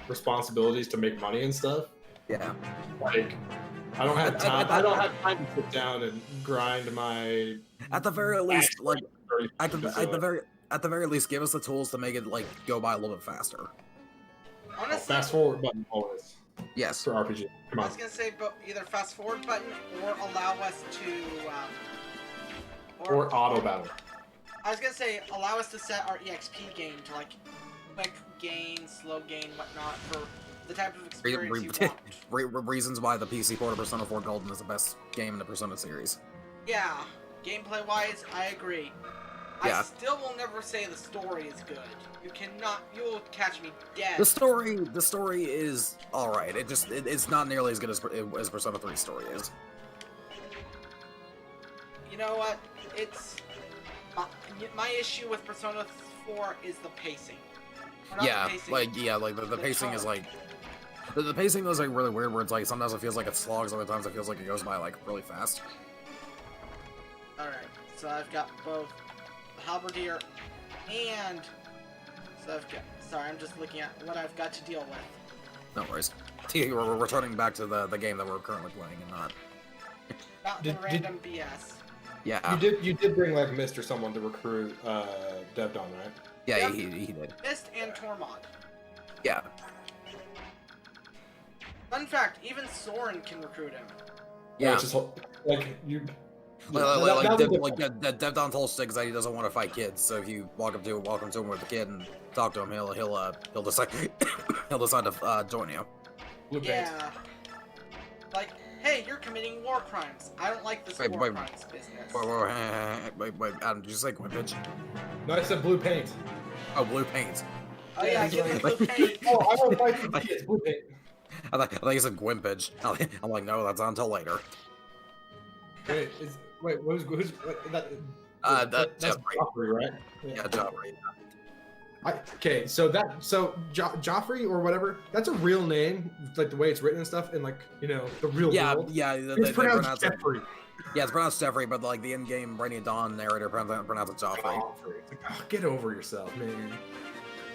responsibilities to make money and stuff, Yeah. I don't have time. I don't have time to sit down and grind my. At the very least, like at the at the very least, give us the tools to make it like go by a little bit faster. Honestly, Fast forward button always Yes. for RPG. Come I on. was gonna say, but either fast forward button or allow us to, Or auto battle. I was gonna say allow us to set our EXP gain to like quick gain, slow gain, whatnot for the type of experience you want. Reasons why the PC port of Persona 4 Golden is the best game in the Persona series. Yeah, gameplay wise, I agree. Yeah. I still will never say the story is good. You will catch me dead. The story is all right. It's not nearly as good as Persona 3 story is. You know what? It's my issue with Persona 4 is the pacing. Or not Yeah, the pacing, the pacing is tone. like the pacing is like really weird. Where it's like sometimes it feels like it slogs, other times it feels like it goes by like really fast. All right, so I've got both Halberdier and Sorry, I'm just looking at what I've got to deal with. No worries. We're returning back to the game that we're currently playing and not. Not the random BS. Yeah. You did bring like Mist or someone to recruit Devdon, right? Yeah, Yep. he did. Mist and Tormod. Yeah. Fun fact, even Soren can recruit him. Yeah. It's just like you. Devdon told Stiggs that he doesn't want to fight kids, so if you walk up to him with a kid and talk to him, he'll decide he'll decide to join you. Blue paint. Yeah. Like, hey, you're committing war crimes. I don't like this war crimes business. Wait, Adam, did you say Gwimpage? No, I said blue paint. Oh, blue paint. Oh yeah, give me blue paint. Oh, I don't fight the kids. Blue paint. I think you said Gwimpage. I'm like, no, that's not until later. Wait, who's that? That's Joffrey. Joffrey, right? Yeah, Joffrey. Okay, so Joffrey or whatever, that's a real name, like the way it's written and stuff, and like, you know, the real world. Yeah, It's pronounced Jeffrey. Yeah, it's pronounced Jeffrey, but like the in-game Radiant Dawn narrator pronounces it Joffrey. It's like, oh, get over yourself, man.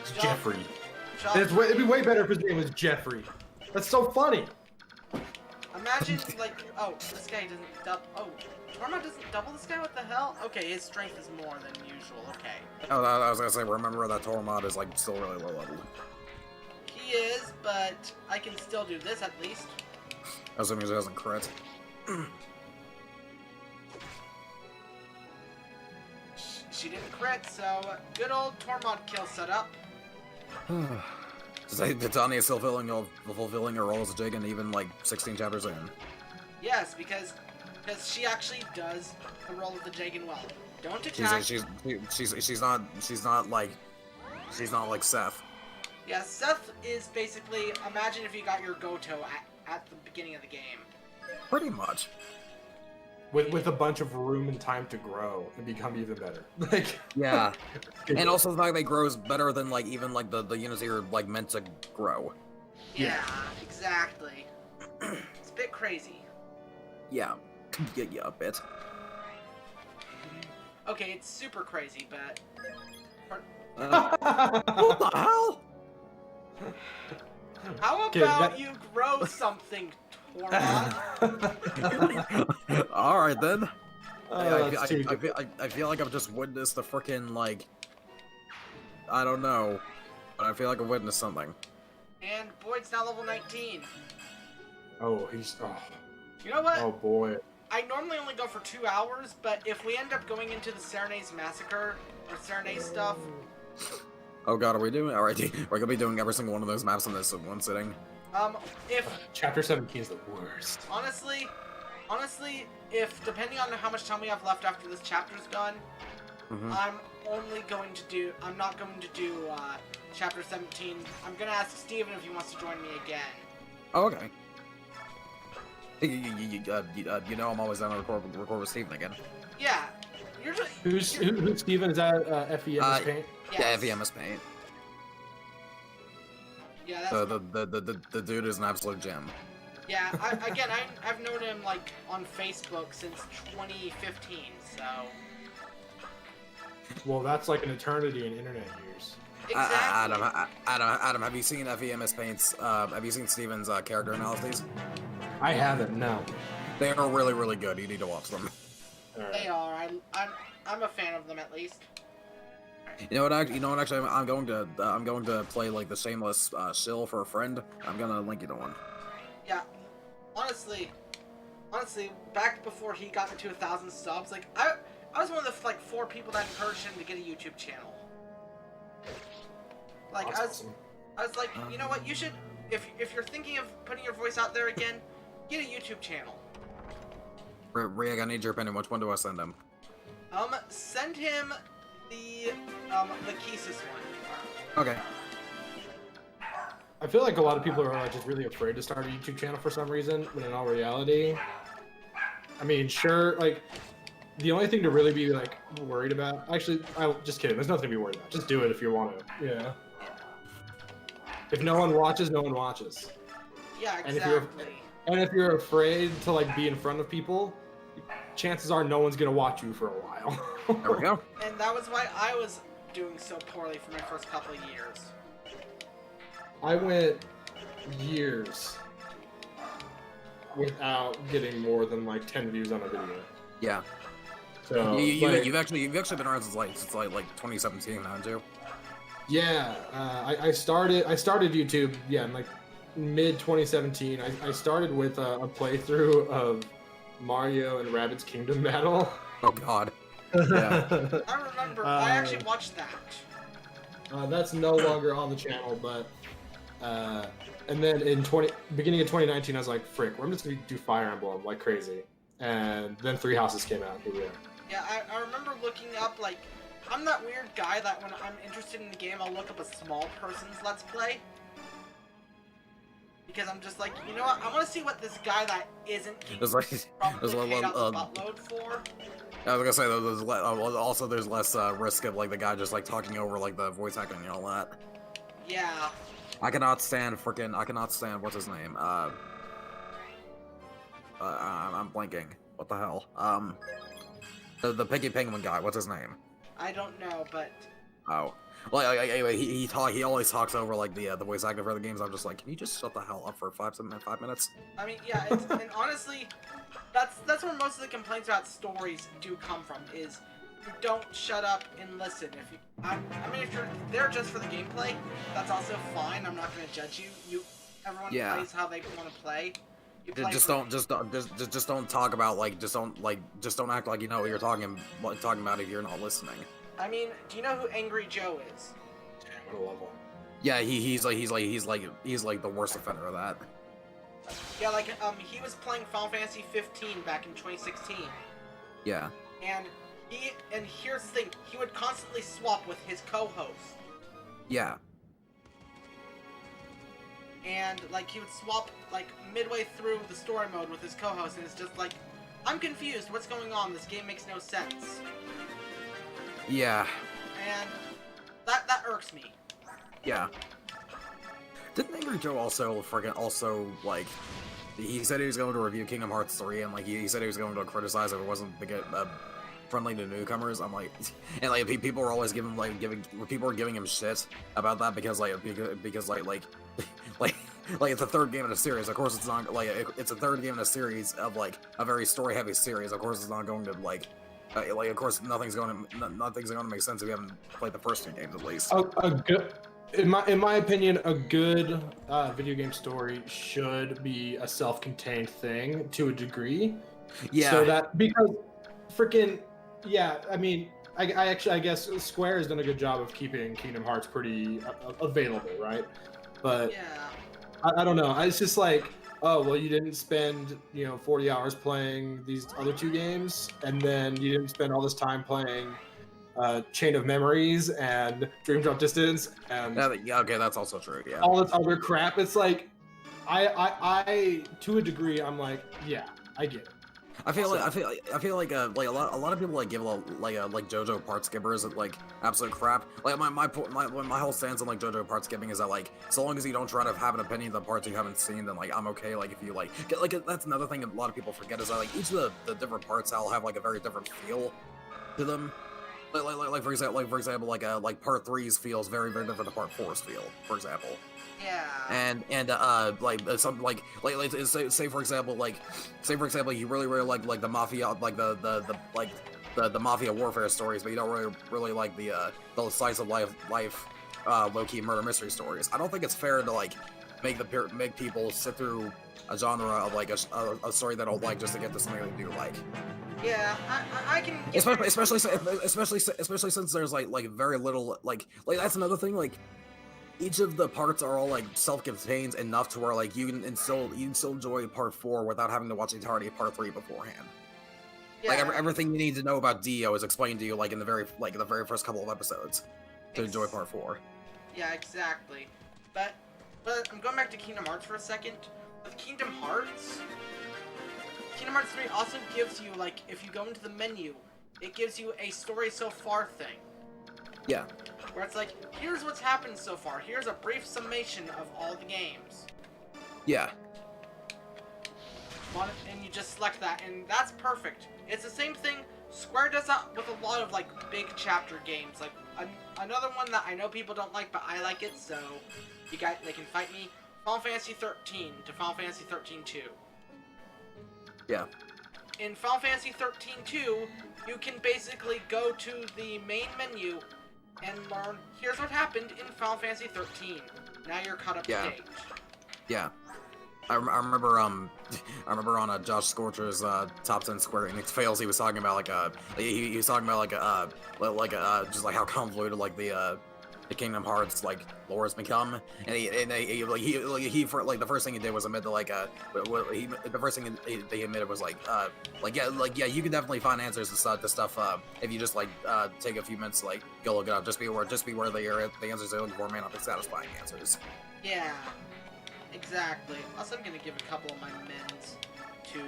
It's Joffrey. Jeffrey. It'd be way better if his name was Jeffrey. That's so funny. Imagine, like, oh, this guy doesn't double. Oh, Tormod doesn't double this guy? What the hell? Okay, his strength is more than usual. Okay. Oh, I was gonna say, remember that Tormod is like still really low level. He is, but I can still do this at least. Assuming he doesn't crit. She didn't crit, so good old Tormod kill setup. Titania is still fulfilling her role as a Jigen even like 16 chapters in. Yes, because she actually does the role of the Jagan well. Don't attack. She's not like Seth. Yeah, Seth is basically, imagine if you got your Goto at the beginning of the game. Pretty much. With a bunch of room and time to grow and become even better. Like, yeah. And also the fact that it grows better than like even like the units you're like meant to grow. Yeah, exactly. It's a bit crazy. Yeah. Yeah, a bit. Okay, it's super crazy, but what the hell? how about you grow something, Tormod? Alright then. I I feel like I've just witnessed the frickin' like I don't know. But I feel like I've witnessed something. And Boyd's now level 19. Oh, he's You know what? oh boy. I normally only go for 2 hours, but if we end up going into the Serena's massacre or Serena's stuff, Oh god, are we doing? Alright, we're gonna be doing every single one of those maps in this one sitting. if Chapter 17 is the worst. honestly, if depending on how much time we have left after this chapter's done, I'm not going to do chapter 17. I'm gonna ask Steven if he wants to join me again. Oh, okay. You know I'm always down to record with Steven again. Yeah, you're just Who's Steven? Is that FEM's paint? Yeah, FEMS paint. Yeah, that's The dude is an absolute gem. yeah. I've known him like on Facebook since 2015, so. Well, that's like an eternity in internet years. Exactly. Adam, have you seen FEMS paints? Have you seen Steven's character analyses? I haven't. No. They are really, really good. You need to watch them. All right. They are. I'm a fan of them at least. You know what? Actually, I'm going to play like the Shameless shill for a friend. I'm gonna link you to one. Yeah, honestly, back before he got to 1,000 subs, like I was one of the like 4 people that encouraged him to get a YouTube channel. Like That's awesome. I was like, you know what? You should, if you're thinking of putting your voice out there again, get a YouTube channel. Rick, I need your opinion. Which one do I send him? Send him the Kisis one. Okay. I feel like a lot of people are like just really afraid to start a YouTube channel for some reason, when in all reality, I mean, sure, like, the only thing to really be like worried about, actually, I just kidding. There's nothing to be worried about. Just do it if you want to. Yeah. If no one watches, no one watches. Yeah, exactly. And if you're afraid to like be in front of people, chances are no one's gonna watch you for a while. There we go. And that was why I was doing so poorly for my first couple of years. I went years without getting more than like 10 views on a video. Yeah. So You've actually been around since like 2017, haven't you? Yeah, I started YouTube, yeah, in like mid 2017. I started with a playthrough of Mario and Rabbids Kingdom Battle. Oh God. Yeah. I remember. I actually watched that. That's no longer on the channel, but and then in beginning of 2019, I was like, frick, I'm just gonna do Fire Emblem like crazy. And then Three Houses came out. Here we are. Yeah, I remember looking up, like, I'm that weird guy that when I'm interested in the game, I'll look up a small person's Let's Play. Because I'm just like, you know what, I want to see what this guy that isn't There's like, probably paid out the buttload for. I was gonna say also there's less risk of like the guy just like talking over like the voice acting and all that. Yeah. I cannot stand what's his name? I'm blanking. What the hell? The Piggy Penguin guy. What's his name? I don't know, but. Oh. Well, anyway, he always talks over like the voice actor for the games. I'm just like, can you just shut the hell up for 5 minutes? I mean, yeah, and honestly, that's where most of the complaints about stories do come from. Is you don't shut up and listen. If you, I mean, if you're there just for the gameplay, that's also fine. I'm not going to judge you. Everyone plays how they want to play. Just don't talk about like just don't act like you know what you're talking about if you're not listening. I mean, do you know who Angry Joe is? Damn, what a level. Yeah, he's like the worst offender of that. Yeah, like he was playing Final Fantasy 15 back in 2016. Yeah. And here's the thing, he would constantly swap with his co-host. Yeah. And like he would swap like midway through the story mode with his co-host, and it's just like, I'm confused. What's going on? This game makes no sense. Yeah. And that irks me. Yeah. Didn't Angry Joe also like he said he was going to review Kingdom Hearts 3 and like he said he was going to criticize if it wasn't friendly to newcomers. I'm like, and like people were always giving him shit about that because it's a third game in a series. Of course, it's not like it's a third game in a series of like a very story heavy series. Of course, it's not going to like of course nothing's going to make sense if you haven't played the first 2 games at least. In my opinion, a good video game story should be a self-contained thing to a degree. Yeah. So that because freaking yeah, I mean, I guess Square has done a good job of keeping Kingdom Hearts pretty available, right? But yeah. I don't know. It's just like, oh, well, you didn't spend 40 hours playing these other 2 games, and then you didn't spend all this time playing Chain of Memories and Dream Drop Distance and yeah, okay, that's also true. Yeah. all this other crap. It's like, I to a degree, I'm like, yeah, I get it. I feel like a lot of people like give like JoJo part skippers like absolute crap. Like my whole stance on like JoJo part skipping is that like so long as you don't try to have an opinion of the parts you haven't seen, then like I'm okay. Like if you like that's another thing a lot of people forget is that like each of the different parts all have like a very different feel to them. Like for example like part 3's feels very very different to part 4's feel, for example. Yeah. And say for example you really like the mafia like the the mafia warfare stories, but you don't really like the slice of life low-key murder mystery stories. I don't think it's fair to like make people sit through a genre of like a story they don't like just to get to something they do like. Yeah, I can. Especially since there's like very little like that's another thing, like each of the parts are all like self-contained enough to where like you can still enjoy part 4 without having to watch the entirety of part 3 beforehand. Yeah. Like everything you need to know about Dio is explained to you like in the very first couple of episodes to enjoy part 4. Yeah, exactly. But I'm going back to Kingdom Hearts for a second. With Kingdom Hearts 3 also gives you, like, if you go into the menu, it gives you a story so far thing. Yeah. Where it's like, here's what's happened so far. Here's a brief summation of all the games. Yeah. And you just select that, and that's perfect. It's the same thing Square does that with a lot of, like, big chapter games. Like, another one that I know people don't like, but I like it, so they can fight me. Final Fantasy 13 to Final Fantasy 13-2. Yeah. In Final Fantasy 13-2, you can basically go to the main menu and learn, here's what happened in Final Fantasy 13. Now you're caught up to date. Yeah. I remember on Josh Scorcher's top 10 Square Enix fails, he was talking about like he was talking about just like how convoluted like the Kingdom Hearts like lore has become, and he the first thing he did was admit that the first thing he admitted was yeah, you can definitely find answers to stuff if you just take a few minutes to go look it up. Just be aware the answers they're looking for may not be satisfying answers. Yeah, exactly. Also, I'm gonna give a couple of my mins to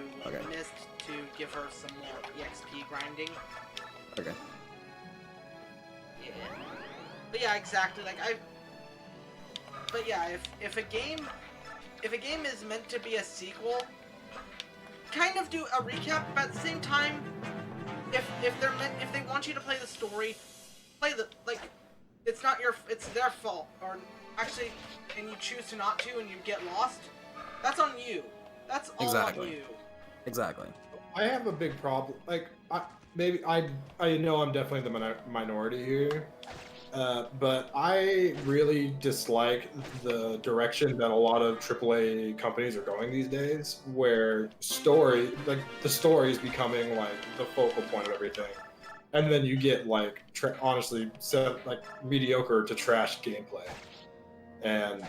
Mist to give her some more EXP grinding. Okay. Yeah. But yeah, exactly. But yeah, if a game is meant to be a sequel, kind of do a recap. But at the same time, if they want you to play the story, it's their fault. Or actually, and you choose to not to, and you get lost. That's on you. That's all on you. Exactly. I have a big problem. I know I'm definitely the minority here. But I really dislike the direction that a lot of AAA companies are going these days, where the story is becoming the focal point of everything, and then you get honestly mediocre to trash gameplay. And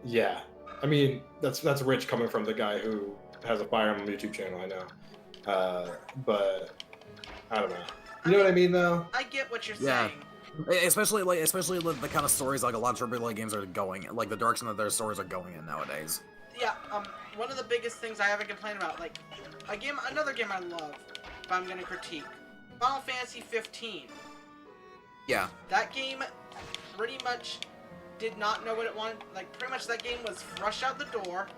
yeah, I mean that's rich coming from the guy who has a Fire Emblem YouTube channel, I know, but I don't know. You know what I mean, though? I get what you're saying. Especially the kind of stories a lot of AAA games are going, the direction that their stories are going in nowadays. Yeah, one of the biggest things I haven't complained about, another game I love, but I'm gonna critique, Final Fantasy 15. Yeah. That game pretty much did not know what it wanted. Pretty much that game was fresh out the door,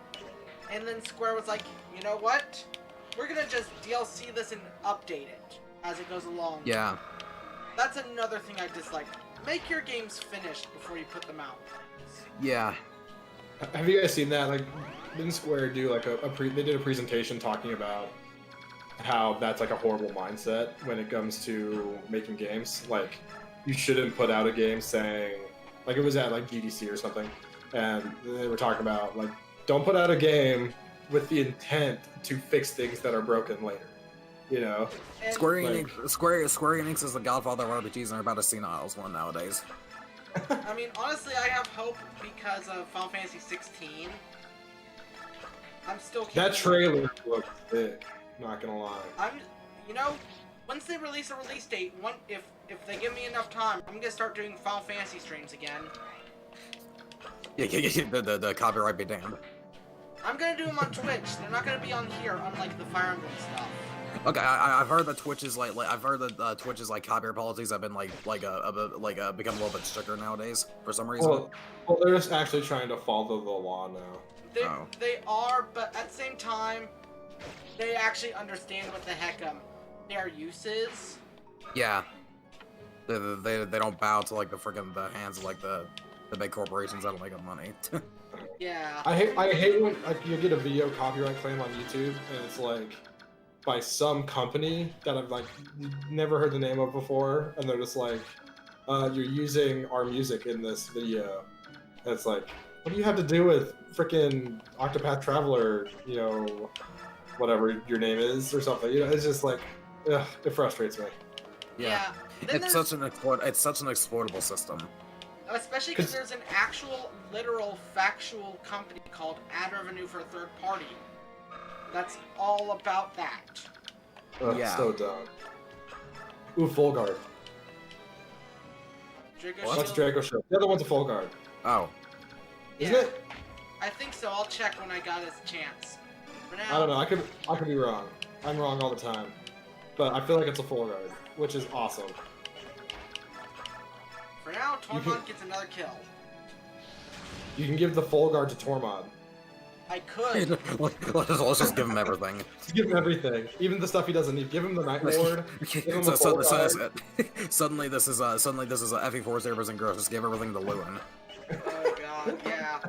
and then Square was like, you know what? We're gonna just DLC this and update it as it goes along. Yeah. That's another thing I dislike. Make your games finished before you put them out. Yeah. Have you guys seen that? Didn't Square do they did a presentation talking about how that's a horrible mindset when it comes to making games. You shouldn't put out a game saying, it was at GDC or something, and they were talking about don't put out a game with the intent to fix things that are broken later. You know, Square Enix is the godfather of RPGs, and they're about to senile one nowadays. I mean, honestly, I have hope because of Final Fantasy 16. I'm still. That trailer looks sick. Not gonna lie. Once they release a release date, if they give me enough time, I'm gonna start doing Final Fantasy streams again. Yeah, the copyright be damned. I'm gonna do them on Twitch. They're not gonna be on here, unlike the Fire Emblem stuff. Okay, I've heard that Twitch's I've heard that Twitch's copyright policies have been become a little bit stricter nowadays for some reason. Well, they're just actually trying to follow the law now. They are, but at the same time, they actually understand what the heck their use is. Yeah. They don't bow to the hands of the big corporations that'll make them money. Yeah. I hate when you get a video copyright claim on YouTube and it's by some company that I've like never heard the name of before, and they're just like, "You're using our music in this video." And it's like, what do you have to do with freaking Octopath Traveler? You know, whatever your name is or something. You know, it's just like, ugh, it frustrates me. Yeah. Then It's such an exploitable system. Especially because there's an actual, literal, factual company called Ad Revenue for a Third Party. That's all about that. Ugh, Yeah. so dumb. Ooh, Full Guard. What's Draco Shield? The other one's a Full Guard. Oh. Isn't Yeah. it? I think so. I'll check when I got his chance. For now, I don't know. I could be wrong. I'm wrong all the time. But I feel like it's a Full Guard, which is awesome. For now, Tormund gets another kill. You can give the Full Guard to Tormod. I could. Let's just give him everything. Just give him everything, even the stuff he doesn't need. Give him the Night Lord. Give him the Full Guard. Suddenly this is a FE4 0% gross. Just give everything to Lewin. Oh god, yeah.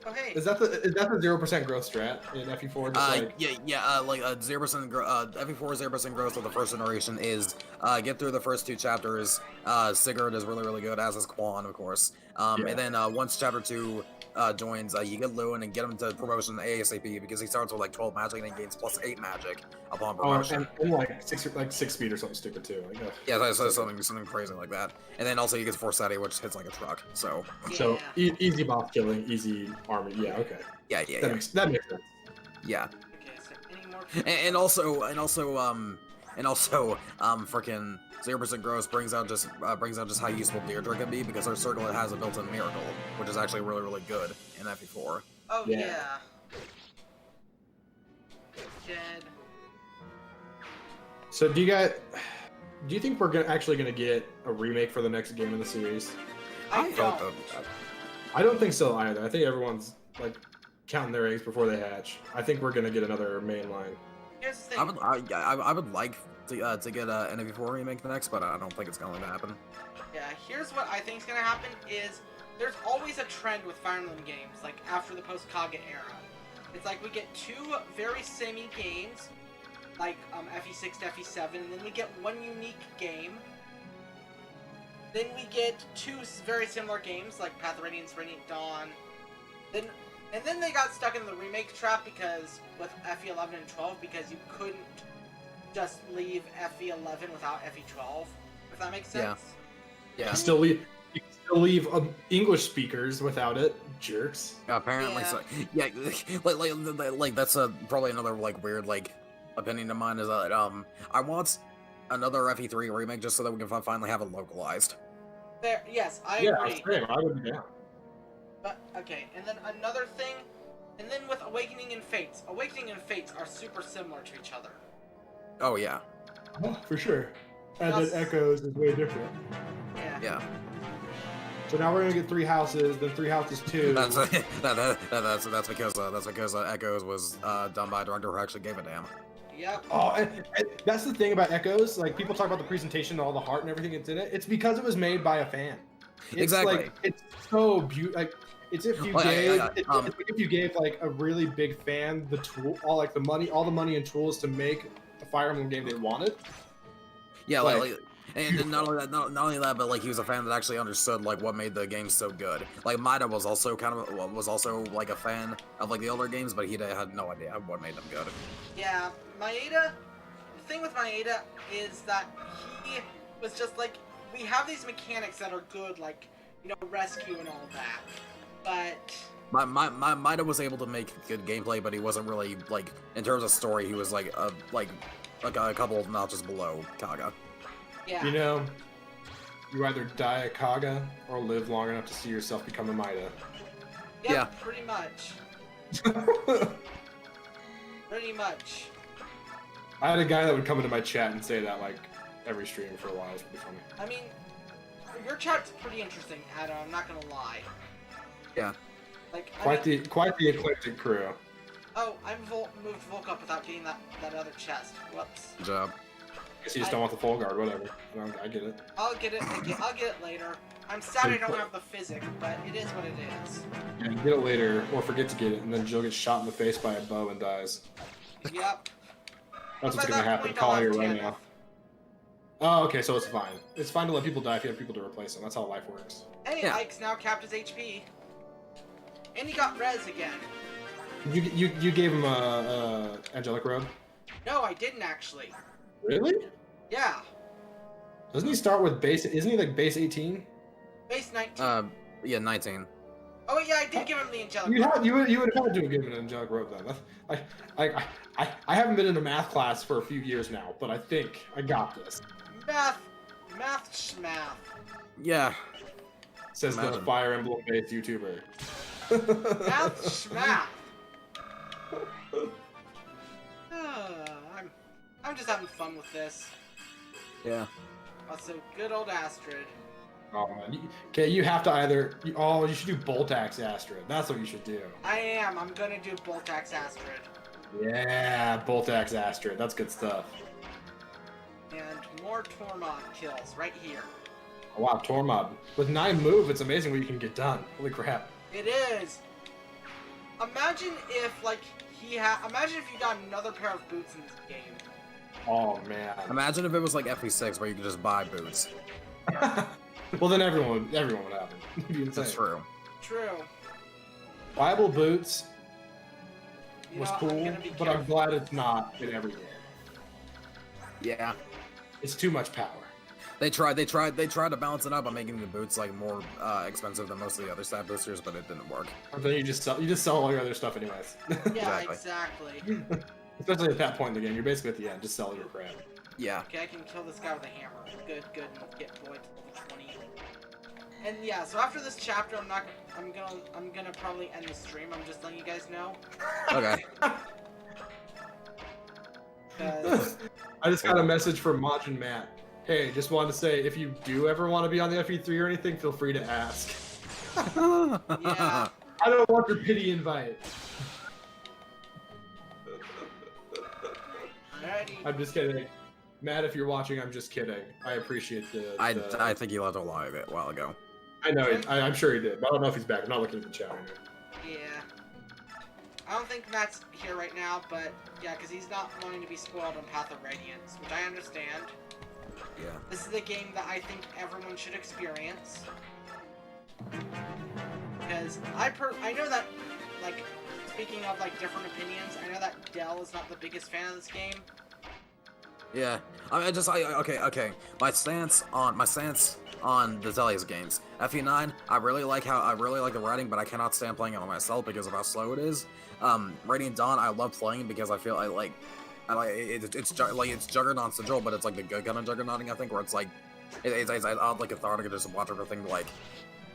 Oh hey. Is that the 0% growth strat in FE4? Just 0% FE4 0% growth of the first generation is get through the first 2 chapters. Sigurd is really good, as is Quan, of course. And then once chapter 2 joins, you get Lewin and get him to promotion ASAP because he starts with like 12 magic and he gains plus 8 magic upon promotion. And like 6 speed or something stupid too. Like, yeah, so something crazy like that. And then also he gets Force Steady, which hits like a truck. So easy boss killing, easy army. Yeah, okay. Yeah. That makes sense. Yeah. Okay, so any more And also, freaking 0% gross brings out just how useful Deirdre can be because her circle has a built-in miracle, which is actually really good in FE4. Oh yeah. Dead. So do you think we're actually gonna get a remake for the next game in the series? I don't. I don't think so either. I think everyone's like counting their eggs before they hatch. I think we're gonna get another main line. Here's the thing. I would like to get an FE4 remake next, but I don't think it's going to happen. Yeah, here's what I think is gonna happen is there's always a trend with Fire Emblem games, like after the post-Kaga era. It's like we get 2 very samey games, like FE6 to FE7, and then we get 1 unique game. Then we get 2 very similar games, like Path of Radiance, Radiant Dawn. And then they got stuck in the remake trap because with FE11 and 12, because you couldn't just leave FE11 without FE12, if that makes sense. Yeah. You can still leave English speakers without it, jerks. Apparently, so. Yeah, like that's probably another like weird like opinion of mine is that I want another FE3 remake just so that we can finally have it localized. There, yes, I agree. Same. I would be down. But okay, and then another thing, and then with Awakening and Fates are super similar to each other. Oh yeah. Oh, for sure. And Plus- then Echoes is way different. Yeah. Yeah. So now we're gonna get 3 houses, then 3 houses 2. That's because Echoes was done by a director who actually gave a damn. Yep. Oh, and that's the thing about Echoes. Like people talk about the presentation, all the heart and everything that's in it. It's because it was made by a fan. It's Exactly. Like, it's so beautiful. Like it's if you it's like if you gave like a really big fan the tool, all the money and tools to make a Fire Emblem game they wanted. Yeah, like and not only that, but like he was a fan that actually understood like what made the game so good. Like Maida was also like a fan of like the older games, but he had no idea what made them good. Yeah, Maeda. The thing with Maeda is that he was just like, we have these mechanics that are good, like rescue and all that, but Maida was able to make good gameplay, but he wasn't really like in terms of story. He was like a couple of notches below Kaga. yeah. You either die a Kaga or live long enough to see yourself become a Maida. Yep, Yeah. Pretty much. Pretty much. I had a guy that would come into my chat and say that like every stream for a while. It was pretty funny. I mean, your chat's pretty interesting, Adam. I'm not gonna lie. Yeah. Like Quite the eclectic crew. Oh, I moved Volk up without getting that other chest. Whoops. Good job. Guess you just don't want the full guard. Whatever. I get it. I'll get it. I'll get it later. I'm sad I don't have the physics, but it is what it is. Yeah, you get it later, or forget to get it, and then Jill gets shot in the face by a bow and dies. Yep. That's what's By gonna that happen. point, Calling I'll it have right Tanith. now. Oh, okay, so it's fine. It's fine to let people die if you have people to replace them. That's how life works. Hey, Yeah. Ike's now capped his HP. And he got res again. You gave him a angelic robe? No, I didn't actually. Really? Yeah. Doesn't he start with base? Isn't he like base 18? Base 19. Yeah, 19. Oh, yeah, I did give him the angelic. You would have had to have given an angelic robe then. I haven't been in a math class for a few years now, but I think I got this. Math schmath. Yeah. Says the Imagine. Fire Emblem based YouTuber. Math schmath. I'm just having fun with this. Yeah. Also, good old Astrid. Oh man. Okay, you have to either. You should do Bolt Axe Astrid. That's what you should do. I am. I'm gonna do Boltax Astrid. Yeah, Bolt Axe Astrid. That's good stuff. And more Tormod kills right here. Oh, wow, Tormod. With 9 move, it's amazing what you can get done. Holy crap. It is. Imagine if, like, imagine if you got another pair of boots in this game. Oh man. Imagine if it was like FE6 where you could just buy boots. Well, then everyone would have them. It'd be insane. That's true. True. Viable boots You was know, cool, I'm gonna be but I'm careful. glad it's not in every game. Yeah. It's too much power. They tried to balance it out by making the boots like more expensive than most of the other stat boosters, but it didn't work. And then you just sell all your other stuff anyways. Yeah, Exactly. exactly. Especially at that point in the game, you're basically at the end. Just sell your crap. Yeah. Okay, I can kill this guy with a hammer. Good, good. And get Boyd to level 20. And yeah, so after this chapter, I'm gonna probably end the stream. I'm just letting you guys know. Okay. 'Cause- I just got a message from Maj and Matt. Hey, just wanted to say, if you do ever want to be on the FE3 or anything, feel free to ask. yeah. I don't want your pity invite. Alrighty. I'm just kidding. Matt, if you're watching, I'm just kidding. I appreciate the... I think he left a lie a while ago. I know, I'm sure he did, but I don't know if he's back. I'm not looking at the chat right now. Yeah. I don't think Matt's here right now, but yeah, because he's not wanting to be spoiled on Path of Radiance, which I understand. Yeah. This is a game that I think everyone should experience. Because I know that, like, speaking of, like, different opinions, I know that Dell is not the biggest fan of this game. Yeah. Okay. My stance on the Tellius games. FE9, I really like the writing, but I cannot stand playing it on myself because of how slow it is. Radiant Dawn, I love playing because I feel it's Juggernaut Sigil, but it's like the good kind of Juggernauting, I think, where it's like it's like cathartic to just watch everything like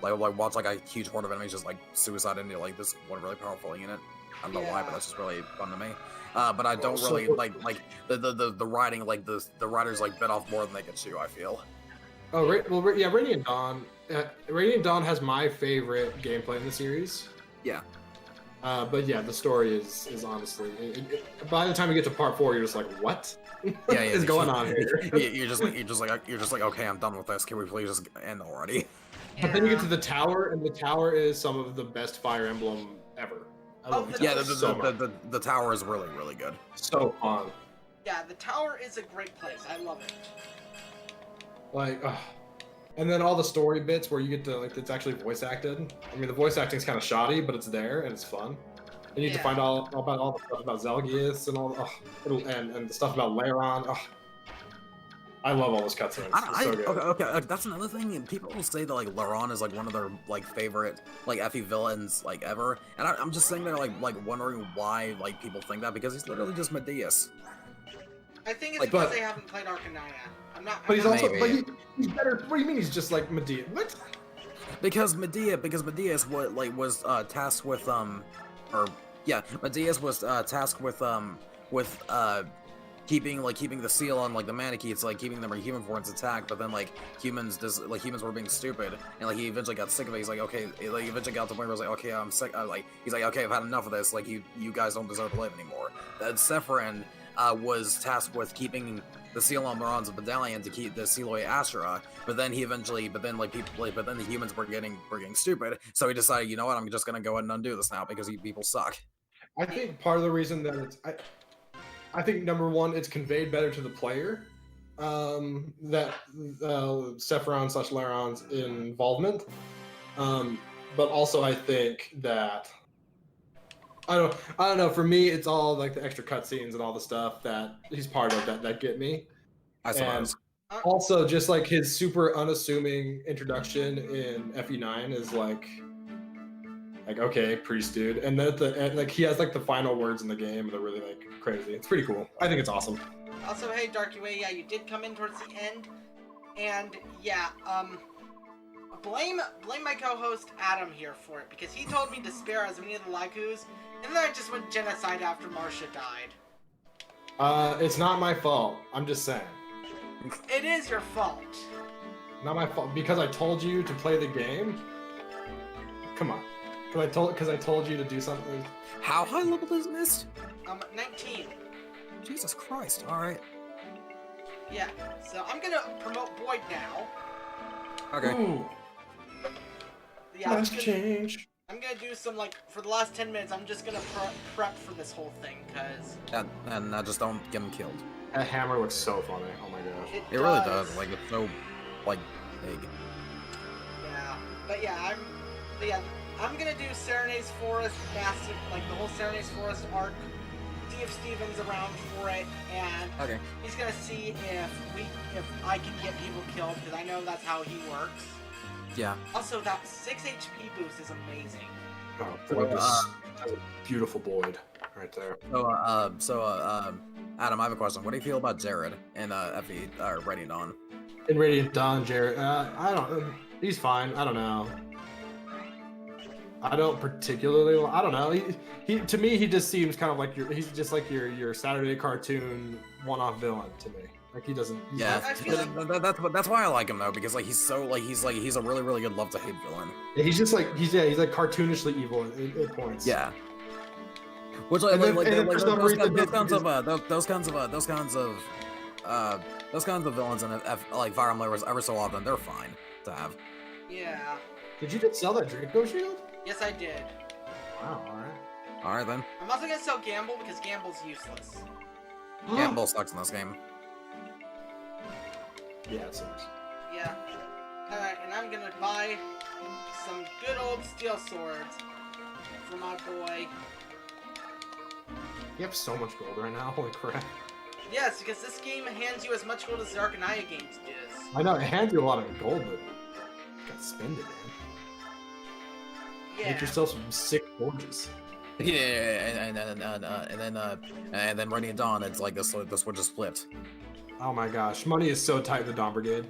watch like a huge horde of enemies just like suicide into like this one really powerful unit. I don't know why, but that's just really fun to me. But I don't really like the writing, like the writers like bit off more than they could chew, I feel. Oh, yeah, Radiant Dawn. Radiant Dawn has my favorite gameplay in the series. Yeah. But yeah, the story is honestly. By the time you get to part 4, you're just like, what? What is going on here? You're just like, okay, I'm done with this. Can we please just end already? But then you get to the tower, and the tower is some of the best Fire Emblem ever. I love the Yeah, tower so much. the tower is really, really good. So fun. Yeah, the tower is a great place. I love it. Like, and then all the story bits where you get to, like, it's actually voice acted. I mean, the voice acting is kind of shoddy, but it's there and it's fun. And you get to find all about all the stuff about Zelgius and all, and the stuff about Laron. I love all those cutscenes. It's so good. Okay, that's another thing. People will say that like Laron is like one of their like favorite like FE villains like ever, and I'm just sitting there like wondering why like people think that, because he's literally just Medeus. I think it's Like, because but- they haven't played Arcanine. But he's also, Maybe. but he's better. What do you mean he's just like Medea? What? Because Medeus was tasked with Medeus was tasked with keeping the seal on like the Manakee. It's like keeping them human for its attack, but then like humans were being stupid, and like he eventually got sick of it. He's like, okay, like eventually got to the point where he's like, okay, I'm sick. He's like, okay, I've had enough of this. Like you guys don't deserve to live anymore. That Sephiroth was tasked with keeping the seal on Moran's medallion to keep the Seloy Ashura, but then the humans were getting stupid, so he decided, you know what, I'm just gonna go ahead and undo this now because you people suck. I think part of the reason that I think number one, it's conveyed better to the player, that Sephiron/Laron's involvement, but also I think that I don't know. For me, it's all like the extra cutscenes and all the stuff that he's part of that get me. I suppose. And also, just like his super unassuming introduction in FE9 is like okay, priest dude, and then like he has like the final words in the game that are really like crazy. It's pretty cool. I think it's awesome. Also, hey, Darky Way, yeah, you did come in towards the end, and yeah, blame my co-host Adam here for it, because he told me to spare as many of the Lycus, and then I just went genocide after Marcia died. It's not my fault. I'm just saying. It is your fault. Not my fault because I told you to play the game. Come on. Because I told you to do something. How high level is Mist? 19. Jesus Christ! All right. Yeah. So I'm gonna promote Boyd now. Okay. Ooh. Yeah. Let's change. I'm gonna do some for the last 10 minutes. I'm just gonna prep for this whole thing, cause. And just don't get him killed. That hammer looks so funny. Oh my gosh. It really does. Like, it's so big. Yeah. But yeah, I'm gonna do Serenade's Forest, massive, the whole Serenade's Forest arc. See if Steven's around for it, and Okay. he's gonna see if I can get people killed, because I know that's how he works. Yeah. Also, that 6 HP boost is amazing. Oh, that's a beautiful Boyd right there. So, Adam, I have a question. What do you feel about Jared in FE or Radiant Dawn? In Radiant Dawn, Jared, he's fine. I don't know. I don't particularly. I don't know. He to me, he just seems kind of he's just like your Saturday cartoon one-off villain to me. Like he doesn't. Yeah, I feel that's why I like him though, because he's so he's a really really good love to hate villain. Yeah, he's just he's cartoonishly evil at points. Yeah. Which those kinds of villains in Fire Emblem ever so often, they're fine to have. Yeah. Did you just sell that Draco shield? Yes, I did. Wow. All right. All right then. I'm also gonna sell Gamble because Gamble's useless. Gamble sucks in this game. Yeah, it sucks. Yeah. Alright, and I'm gonna buy some good old steel swords for my boy. You have so much gold right now. Holy crap. Yes, because this game hands you as much gold as the Arcanaya games does. I know it hands you a lot of gold, but you gotta spend it, man. Yeah. Make yourself some sick forges. Yeah, and then Radiant Dawn, it's like this switch is flipped. Oh my gosh, money is so tight in the Dawn Brigade.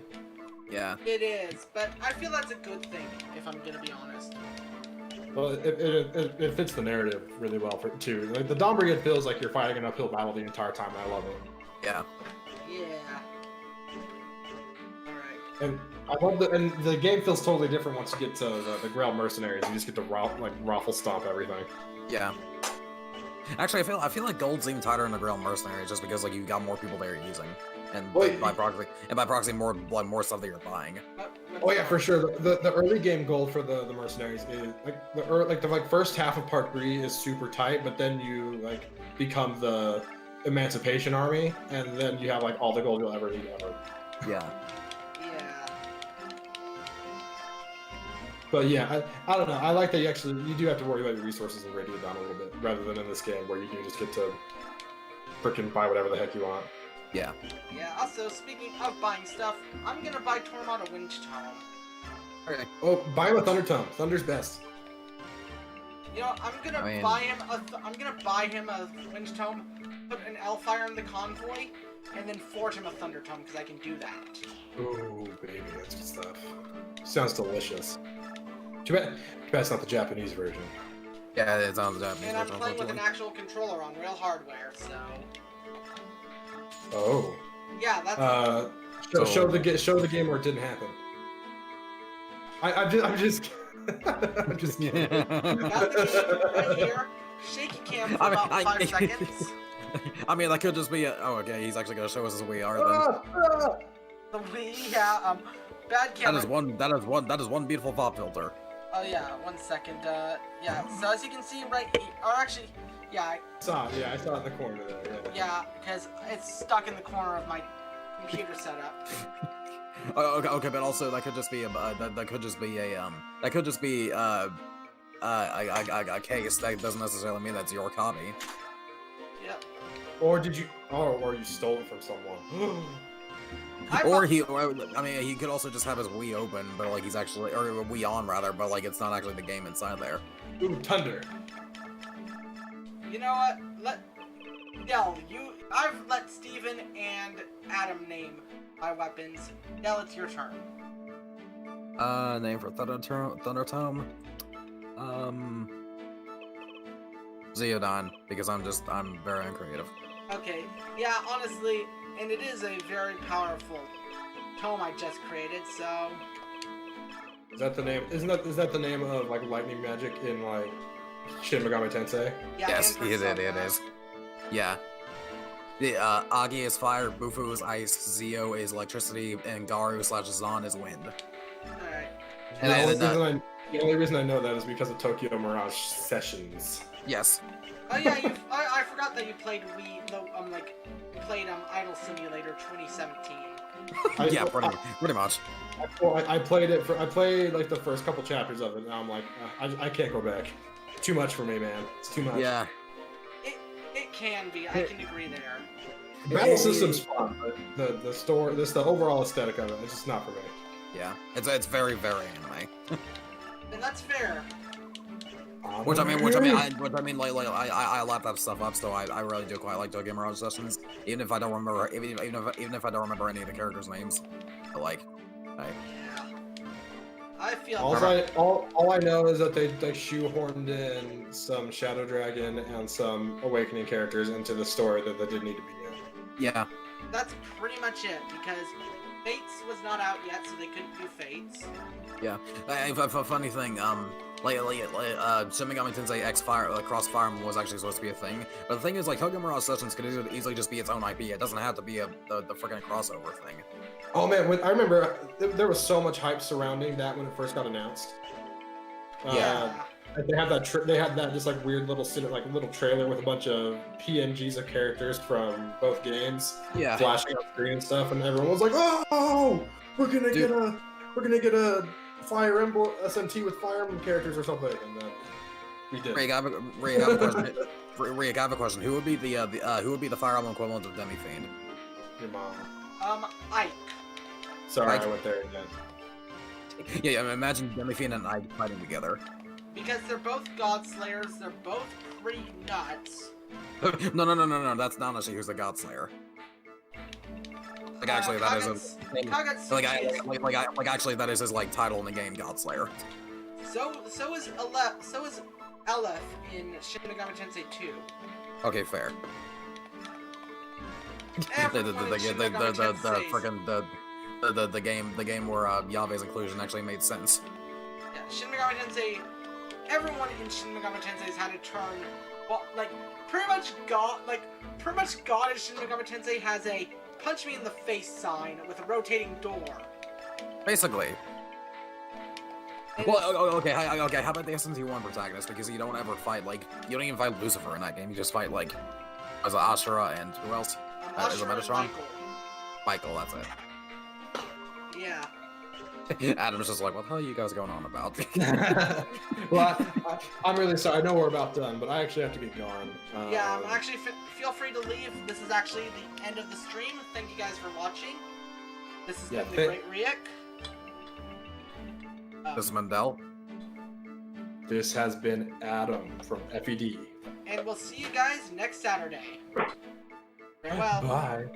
Yeah. It is, but I feel that's a good thing, if I'm gonna be honest. Well, it fits the narrative really well too. Like the Dawn Brigade feels like you're fighting an uphill battle the entire time, and I love it. Yeah. Yeah. Alright. And I love the game feels totally different once you get to the Grail Mercenaries. You just get to raffle stomp everything. Yeah. Actually, I feel like gold's even tighter in the Grail Mercenaries just because you got more people there using, and by proxy more stuff that you're buying. Oh yeah, for sure. The early game gold for the Mercenaries is the first half of Part 3 is super tight, but then you become the Emancipation Army, and then you have all the gold you'll ever need ever. Yeah. But yeah, I don't know. I like that you do have to worry about your resources in Radiant Dawn a little bit, rather than in this game where you can just get to frickin' buy whatever the heck you want. Yeah. Yeah, also, speaking of buying stuff, I'm gonna buy Tormod a Winch Tome. Okay. Oh, buy him a Thunder Tome. Thunder's best. You know, I'm gonna buy him a Winch Tome, put an Elfire in the convoy, and then forge him a Thunder Tome, because I can do that. Ooh, baby, that's good stuff. Sounds delicious. Too bad it's not the Japanese version. Yeah, it sounds Japanese. And I'm playing with an actual controller on real hardware, so... Oh. Yeah, that's... Show the game where it didn't happen. I'm just I'm just kidding. That's the game right here. Shaky cam for about 5 seconds. I mean, that could just be oh, okay, he's actually gonna show us his Wii Era then. The Wii, yeah, bad camera. That is one beautiful pop filter. Oh yeah, 1 second, yeah, so as you can see right here, or actually, yeah. I saw it in the corner there, Yeah, because it's stuck in the corner of my computer setup. Okay, but also that could just be a that could just be a case. That doesn't necessarily mean that's your copy. Yep. Or you stole it from someone. I mean, he could also just have his Wii open, but like he's actually, or Wii on rather, but like it's not actually the game inside there. Ooh, Thunder. You know what? I've let Steven and Adam name my weapons. Now it's your turn. Name for Thunder Tome. Zeodon, because I'm very uncreative. Okay, yeah, honestly, and it is a very powerful tome I just created, so... Is that the name? Is that the name of like lightning magic in like Shin Megami Tensei? Yeah, yes, it is. Yeah. The Agi is fire, Bufu is ice, Zio is electricity, and Garu/Zan is wind. Alright. The only reason I know that is because of Tokyo Mirage Sessions. Yes. Oh yeah, I forgot that you played Idol Simulator 2017. Yeah, pretty much. I played like the first couple chapters of it, and I'm like, I can't go back. Too much for me, man. It's too much. Yeah. It can be. I can agree there. The battle system's fun, but the story, the overall aesthetic of it, it's just not for me. Yeah, it's very anime. And that's fair. Which I mean, I lap that stuff up, so I really do quite like Tokyo Mirage Sessions, even if I don't remember, even if I don't remember any of the characters' names. But like, Yeah. I feel. All I know is that they shoehorned in some Shadow Dragon and some Awakening characters into the story that didn't need to be in. Yeah. That's pretty much it, because Fates was not out yet, so they couldn't do Fates. Yeah. A funny thing, Shin Megami Tensei X Cross Fire Emblem was actually supposed to be a thing, but the thing is, like, Tokyo Mirage Sessions could easily just be its own IP. It doesn't have to be the freaking crossover thing. Oh man, I remember there was so much hype surrounding that when it first got announced. Yeah. They had that just like weird little little trailer with a bunch of PNGs of characters from both games, Yeah. flashing on screen and stuff, and everyone was like, "Oh, we're gonna get a Fire Emblem SMT with Fire Emblem characters or something," and then we did. Rick, I have a question. Rick, I have a question. Who would be the Fire Emblem equivalent of Demi-Fiend? Your mom. Ike. Sorry, Ike. I went there again. Yeah, imagine Demi-Fiend and Ike fighting together. Because they're both God Slayers, they're both pretty nuts. No, that's not actually who's the God Slayer. Like actually, that is actually that is his like title in the game, God Slayer. So is Elef in Shin Megami Tensei 2. Okay, fair. The game where Yave's inclusion actually made sense. Yeah, Shin Megami Tensei. Everyone in Shin Megami Tensei has had to turn. Well, pretty much God in Shin Megami Tensei has a punch me in the face sign with a rotating door. Basically. And well, okay, how about the SMT1 protagonist? Because you don't ever fight, you don't even fight Lucifer in that game, you just fight, as Ashura and who else? Is it Metatron? Michael, that's it. Yeah. Adam's just like, what the hell are you guys going on about? Well, I'm really sorry. I know we're about done, but I actually have to get going. Yeah, actually, feel free to leave. This is actually the end of the stream. Thank you guys for watching. This has been the Great Riek. This is Mendel. This has been Adam from FED. And we'll see you guys next Saturday. Farewell. Bye.